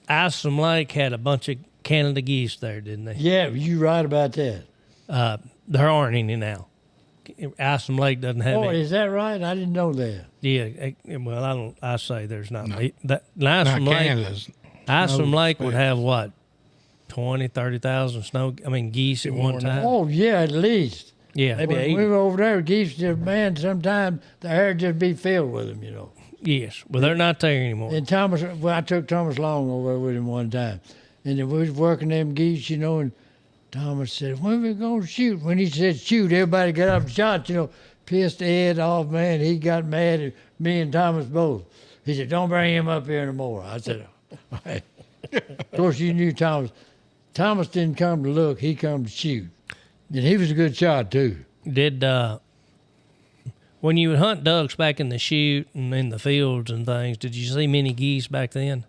Isom Lake had a bunch of Canada geese there, didn't they? Yeah, you're right about that. There aren't any now. Isom Lake doesn't have any. Is that right? I didn't know that. Yeah, well, I say there's not. No. Isom Lake, Canada's. Isom Lake would have what, 20, 30,000 geese at one time. Oh, yeah, at least. Yeah, maybe When 80. we were over there, geese just, man, sometimes the hair just be filled with them, Yes, well, they're not there anymore. And I took Thomas Long over there with him one time. And then we was working them geese, and Thomas said, when we going to shoot? When he said shoot, everybody got up and shot, pissed Ed off, man. He got mad at me and Thomas both. He said, don't bring him up here anymore. I said, all right. Of course, you knew Thomas. Thomas didn't come to look. He come to shoot. And he was a good shot, too. Did, when you would hunt ducks back in the chute and in the fields and things, did you see many geese back then?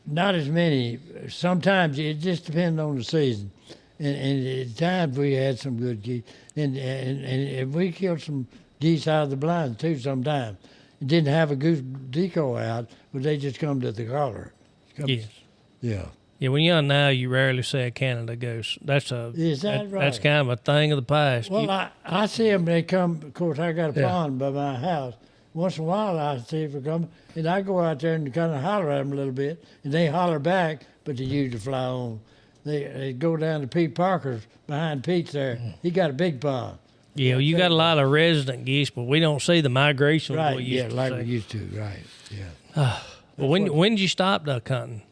Not as many. Sometimes it just depends on the season. And at times we had some good geese. And we killed some geese out of the blinds, too, sometimes. It didn't have a goose decoy out, but they just come to the collar. Yes. Yeah. Yeah, when you're now, you rarely see a Canada goose. That's Is that right? That's kind of a thing of the past. Well, I see them. They come. Of course, I got a pond by my house. Once in a while, I see them come, and I go out there and kind of holler at them a little bit, and they holler back, but they usually fly on. They go down to Pete Parker's behind Pete's there. He got a big pond. Yeah, well, you got a lot of resident geese, but we don't see the migration Right. we used to like see. we used to. Right. Yeah. Well, when did you stop duck hunting?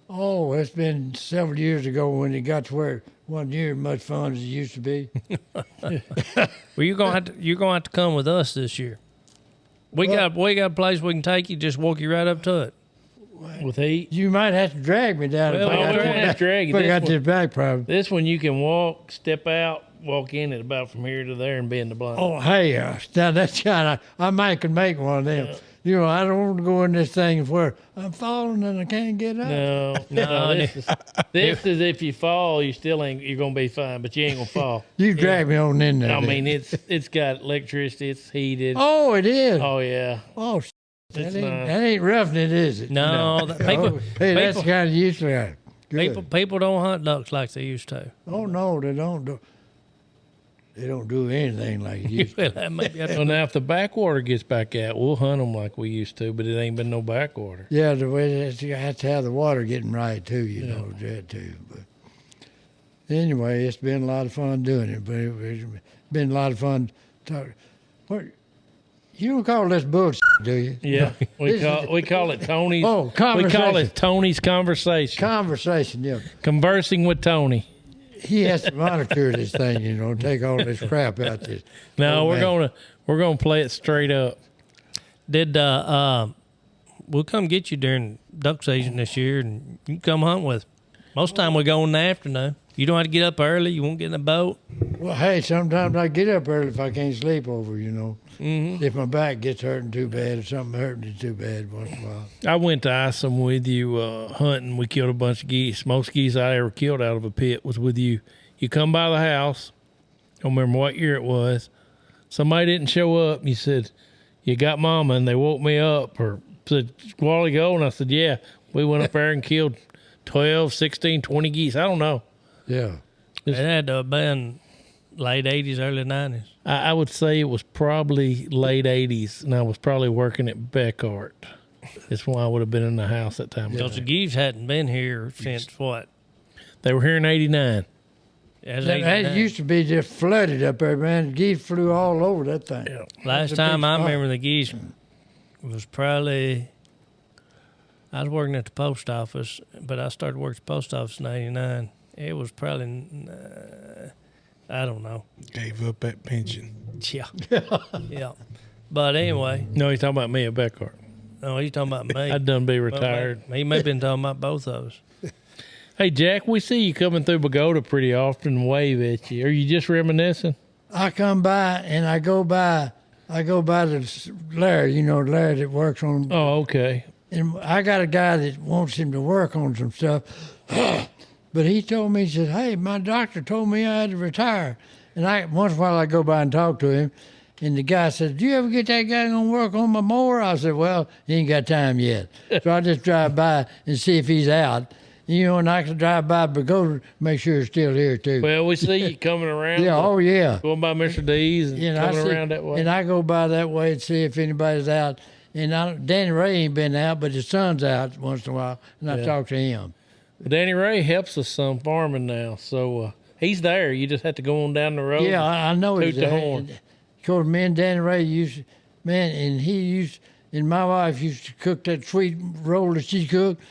Oh, it's been several years ago when it got to where it wasn't near much fun as it used to be. Well, you're gonna have to come with us this year. We got a place we can take you. Just walk you right up to it. With heat. You might have to drag me down Well, if I we got, won't have to drag you. if I got This this one- back problem. This one you can walk, step out, walk in it about from here to there and be in the blind. Oh, hey, now that's kind of, I might can make one of them. You know, I don't want to go in this thing where I'm falling and I can't get up. No. This is if you fall, you're gonna be fine, but you ain't gonna fall. You drag me on in there. I then. mean, it's got electricity, it's heated. Oh, it is. Oh yeah, Oh, it's that nice. ain't roughing it, is it? No, people, Oh, hey, that's people, kind of useless. Good. people don't hunt ducks like they used to. Oh no, they don't do. They don't do anything like it used to. Well, that may be a- Well, now if the backwater gets back out, we'll hunt them like we used to, but it ain't been no backwater. Yeah, the way you have to have the water getting right too. You know that too. But anyway, it's been a lot of fun doing it. But it's been a lot of fun. What? You don't call this bullshit, do you? Yeah, we call it Tony's. Oh, we conversation. call it Tony's conversation. Conversation. Yeah. Conversing with Tony. He has to monitor this thing. You know, take all this crap out this. No, Oh, we're gonna play it straight up. Did we'll come get you during duck season this year, and you can come hunt with us. Most time we go in the afternoon. You don't have to get up early. You won't get in a boat. Well, hey, sometimes I get up early if I can't sleep over. You know, if my back gets hurting too bad or something hurting too bad once in a while. I went to Isom with you hunting. We killed a bunch of geese. Most geese I ever killed out of a pit was with you. You come by the house. Don't remember what year it was. Somebody didn't show up. And you said, you got mama, and they woke me up or said, while ago. And I said, yeah. We went up there and killed 12, 16, 20 geese. I don't know. Yeah. It had to have been late 80s, early 90s. I would say it was probably late 80s, and I was probably working at Beckart. That's why I would have been in the house that time. Because the geese hadn't been here since what? They were here in 89. As That 89. used to be just flooded up there, man. Geese flew all over that thing. Yeah. Last That's a time big I spot. remember the geese was probably, I was working at the post office, but I started working at the post office in 89. It was probably, I don't know. Gave up that pension. Yeah. Yeah. But anyway, No, he's talking about me at Beckart. no, he's talking about me. I'd done be Well, retired. He may have been talking about both of us. Hey, Jack, we see you coming through Bogota pretty often and wave at you. Are you just reminiscing? I come by and I go by the Larry, you know, Larry that works on, Oh, okay. and I got a guy that wants him to work on some stuff. But he told me, he said, hey, my doctor told me I had to retire. And once in a while I go by and talk to him. And the guy said, do you ever get that guy going to work on my mower? I said, well, he ain't got time yet. So I just drive by and see if he's out. You know, and I can drive by Bogota, make sure it's still here too. Well, we see you coming around. Yeah, oh yeah. Going by Mr. D's and And coming around that way. And I go by that way and see if anybody's out. And Danny Ray ain't been out, but his son's out once in a while, and I talk to him. Danny Ray helps us some farming now, so he's there. You just have to go on down the road. Yeah, I know toot he's the there. horn. And, of course, me and Danny Ray and my wife used to cook that sweet roll that she cooked,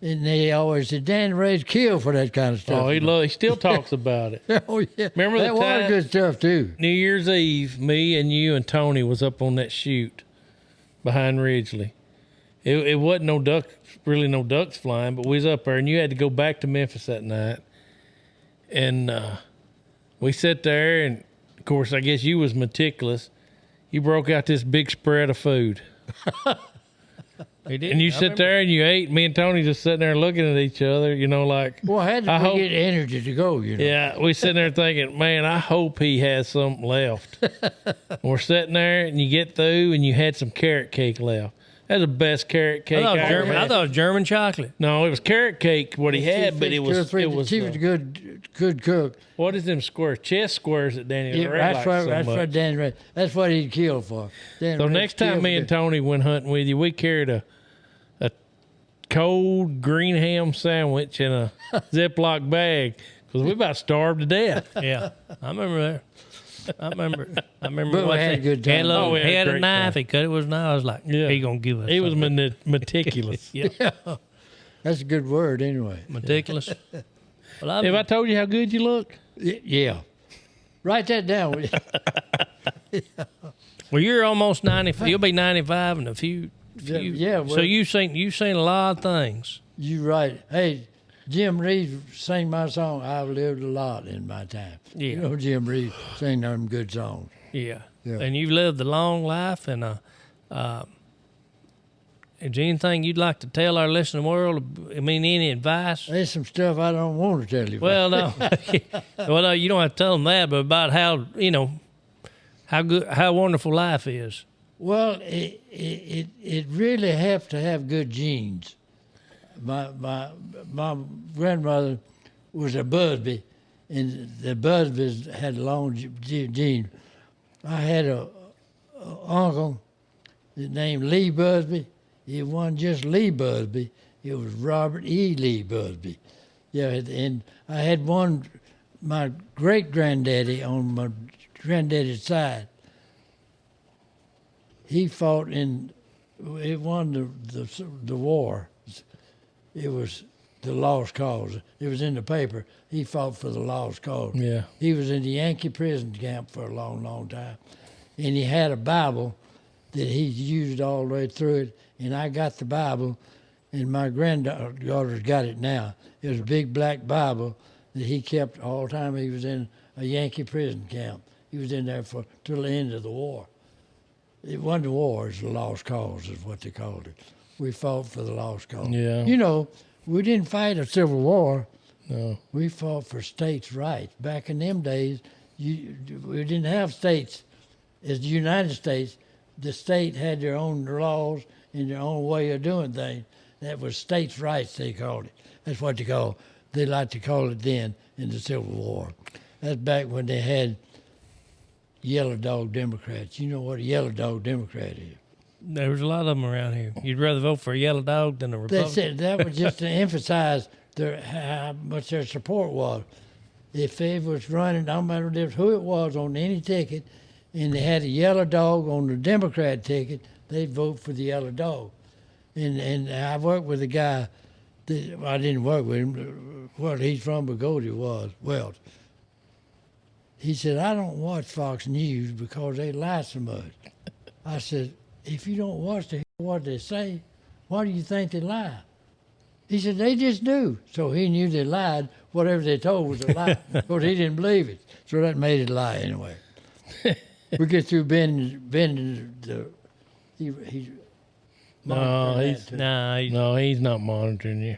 and they always said, Danny Ray's killed for that kind of stuff. Oh, he still talks about it. Oh, yeah. Remember that the was time- good stuff, too. New Year's Eve, me and you and Tony was up on that chute behind Ridgely. It wasn't no ducks flying, but we was up there, and you had to go back to Memphis that night. And we sat there, and of course, I guess you was meticulous. You broke out this big spread of food, He did. and you I sit remember. there, and you ate. Me and Tony just sitting there looking at each other, you know, like, Well, I had I to hope- get energy to go, you know. yeah. We sitting there thinking, man, I hope he has something left. We're sitting there, and you get through, and you had some carrot cake left. That's the best carrot cake I ever I had. thought it was German chocolate. No, it was carrot cake. What he had, but it was. She was a good cook. What is them squares? Chess squares that Danny Yeah, Ray that's likes what so that's much. what Danny Ray. That's what he'd kill for. Danny So Ray'd next time kill me for and that. Tony went hunting with you, we carried a cold green ham sandwich in a Ziploc bag because we about starved to death. Yeah, I remember that. I remember But we watching had a good time. He had a, little, Oh, we had he a had a great knife. time. He cut it with his knife. I was like, Yeah. he gonna give us. He was something. meticulous. Yeah, That's a good word anyway. meticulous. Well, Have I told you how good you look? Yeah. Write that down. will you? well, you're almost 90. You'll be 95 in a few. Yeah, well- so you've seen a lot of things. You right. Hey, Jim Reed sang my song. I've lived a lot in my time. Yeah. You know Jim Reed sang them good songs. Yeah. Yeah. And you've lived a long life. And is there anything you'd like to tell our listening world? I mean, any advice? There's some stuff I don't want to tell you. Well, no. Well, no, you don't have to tell them that, but about how how wonderful life is. Well, it really have to have good genes. My grandmother was a Busby, and the Busbys had long genes. I had a uncle named Lee Busby. It wasn't just Lee Busby; it was Robert E. Lee Busby. Yeah, and I had one. My great granddaddy on my granddaddy's side. He fought in. It won the war. It was the lost cause. It was in the paper. He fought for the lost cause. Yeah. He was in the Yankee prison camp for a long, long time. And he had a Bible that he used all the way through it. And I got the Bible, and my granddaughter's got it now. It was a big black Bible that he kept all the time he was in a Yankee prison camp. He was in there till the end of the war. It wasn't the war, it's the lost cause is what they called it. We fought for the lost cause. Yeah. You know, we didn't fight a civil war. No. We fought for states' rights. Back in them days, we didn't have states. As the United States, the state had their own laws and their own way of doing things. That was states' rights, they called it. That's what they like to call it then in the Civil War. That's back when they had yellow dog Democrats. You know what a yellow dog Democrat is. There was a lot of them around here. You'd rather vote for a yellow dog than a Republican. That's it. That was just to emphasize how much their support was. If they was running, no matter who it was on any ticket, and they had a yellow dog on the Democrat ticket, they'd vote for the yellow dog. And I worked with a guy that I didn't work with him. Well, he's from Bogota, Wells. He said, I don't watch Fox News because they lie so much. I said, if you don't watch what they say, why do you think they lie? He said, they just do. So he knew they lied. Whatever they told was a lie, because he didn't believe it. So that made it a lie anyway. We get through bending the. He's No, He's not monitoring you.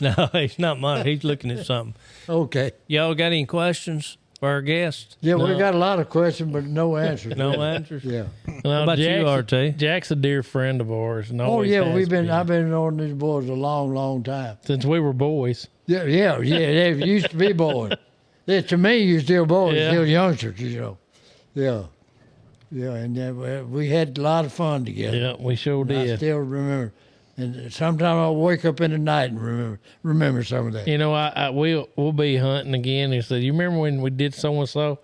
no, he's not mine. He's looking at something. okay. Y'all got any questions for our guest? Yeah, we got a lot of questions, but no answers. No answers. Yeah. How about you, RT? Jack's a dear friend of ours. And Oh always yeah, has I've been knowing these boys a long, long time. since we were boys. Yeah. They used to be boys. To me, you're still boys, Yeah. still youngsters, you know. Yeah, and we had a lot of fun together. Yeah, we sure I did. still remember. And sometimes I'll wake up in the night and remember some of that. You know, we'll be hunting again. He said, "You remember when we did so and so?"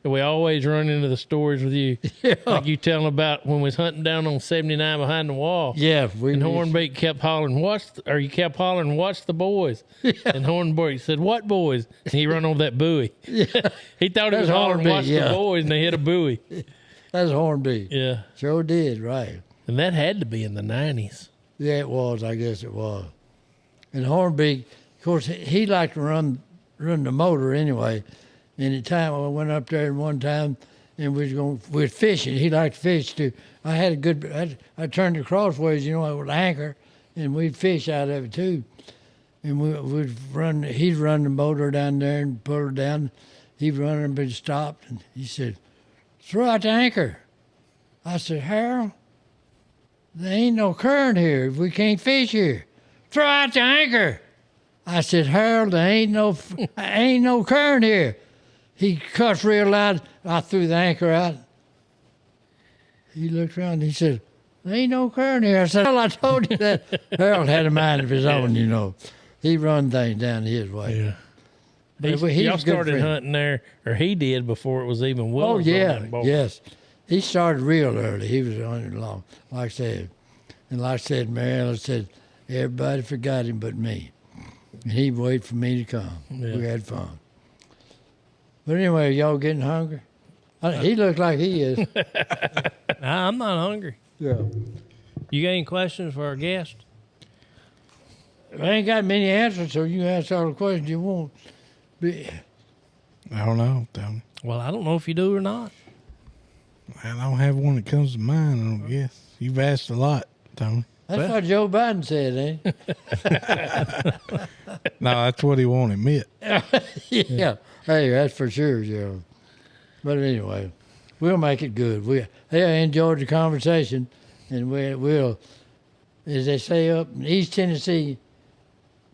We always run into the stories with you, like you telling about when we was hunting down on 79 behind the wall. Yeah, And Hornbeak kept hollering, you kept hollering, watch the boys. And Hornbeak said, what boys? And he run over that buoy. He thought he was That's hollering, Hornbeak, watch yeah. the boys, and they hit a buoy. That's Hornbeak. Yeah. Sure did, right. And that had to be in the 90s. Yeah, it was. I guess it was. And Hornbeak, of course, he liked to run the motor anyway. And the time I went up there one time, and we was fishing. He liked to fish too. I had a good. I turned it crossways, with an anchor, and we'd fish out of it too. And we'd run. He'd run the motor down there and pull her down. He'd run and be stopped, and he said, "Throw out the anchor." I said, "Harold, there ain't no current here. We can't fish here. Throw out the anchor. I said, Harold, there ain't no current here. He cussed real loud. I threw the anchor out. He looked around and he said, there ain't no current here. I said, well, I told you that. Harold had a mind of his own, you know. He run things down his way. Yeah. But Y'all started hunting there, or he did before it was even Will. Oh, yeah, yes. He started real early. He was hunting long, like I said. And like I said, Mary Ellen said, everybody forgot him but me. And he'd wait for me to come. Yeah. We had fun. But anyway, y'all getting hungry? He looks like he is. Nah, I'm not hungry. Yeah. You got any questions for our guest? I ain't got many answers, so you can ask all the questions you want. But I don't know, Tony. Well, I don't know if you do or not. I don't have one that comes to mind, I don't guess. You've asked a lot, Tony. that's what Joe Biden said, ain't it? No, that's what he won't admit. Yeah. Hey, that's for sure, Joe. But anyway, we'll make it good. I enjoyed the conversation, and we'll, as they say up in East Tennessee,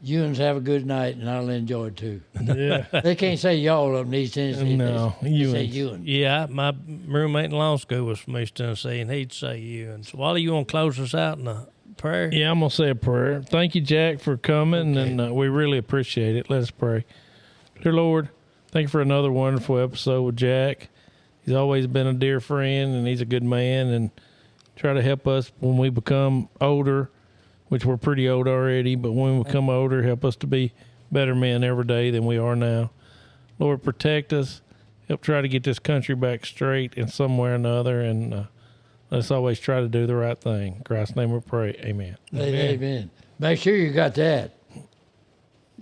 you have a good night, and I'll enjoy it too. Yeah. They can't say y'all up in East Tennessee. No, they say you. Yeah, my roommate in law school was from East Tennessee, and he'd say you. And so, Wally, you want to close us out in a prayer? Yeah, I'm going to say a prayer. Thank you, Jack, for coming, and we really appreciate it. Let us pray. Dear Lord, thank you for another wonderful episode with Jack. He's always been a dear friend, and he's a good man, and try to help us when we become older, which we're pretty old already, but when we become older, help us to be better men every day than we are now. Lord, protect us. Help try to get this country back straight in some way or another, and let's always try to do the right thing. In Christ's name we pray. Amen. Amen. Make sure you got that.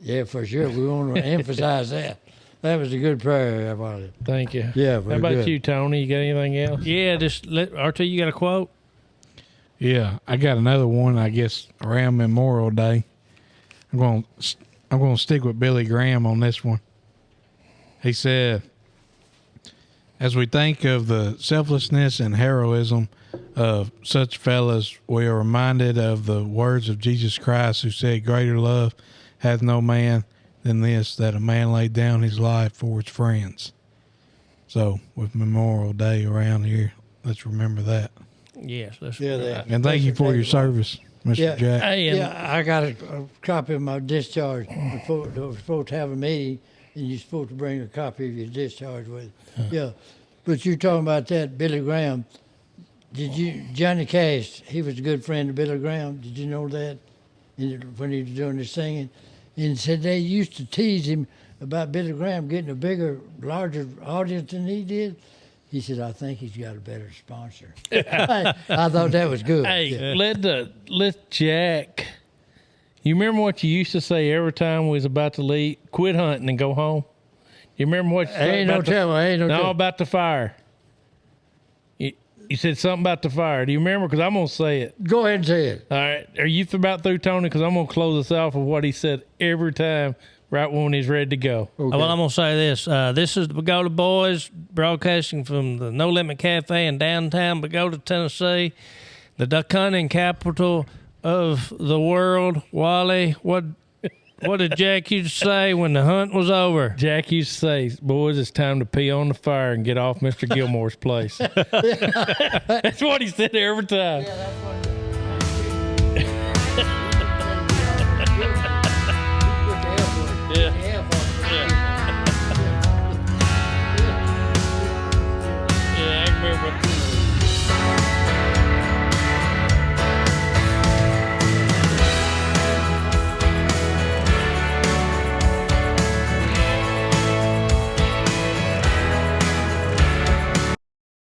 Yeah, for sure. We want to emphasize that. That was a good prayer, Wally. Thank you. Yeah, How very about good. you, Tony? You got anything else? Yeah, just let RT, you got a quote? Yeah, I got another one, I guess, around Memorial Day. I'm going to stick with Billy Graham on this one. He said, as we think of the selflessness and heroism of such fellows, we are reminded of the words of Jesus Christ, who said, greater love hath no man than this, that a man laid down his life for his friends. So with Memorial Day around here, let's remember that. Yes. Let's And thank you for your service, Mr. Jack. Hey, and Yeah, I got a copy of my discharge. We're supposed to have a meeting, and you're supposed to bring a copy of your discharge with you. Yeah, but you're talking about that Billy Graham. Johnny Cash, he was a good friend of Billy Graham. Did you know that? When he was doing his singing? And said they used to tease him about Billy Graham getting a bigger, larger audience than he did. He said, I think he's got a better sponsor. I thought that was good. Hey, let Jack. You remember what you used to say every time we was about to leave? Quit hunting and go home. You remember what you said? Ain't no trouble. No, about the fire. You said something about the fire. Do you remember? Because I'm going to say it. Go ahead and say it. All right. Are you about through, Tony? Because I'm going to close us off with what he said every time right when he's ready to go. Okay. well, I'm going to say this. This is the Bogota Boys broadcasting from the No Limit Cafe in downtown Bogota, Tennessee, the duck hunting capital of the world. Wally, what did Jack used to say when the hunt was over? Jack used to say, boys, it's time to pee on the fire and get off Mr. Gilmore's place. That's what he said every time. Yeah.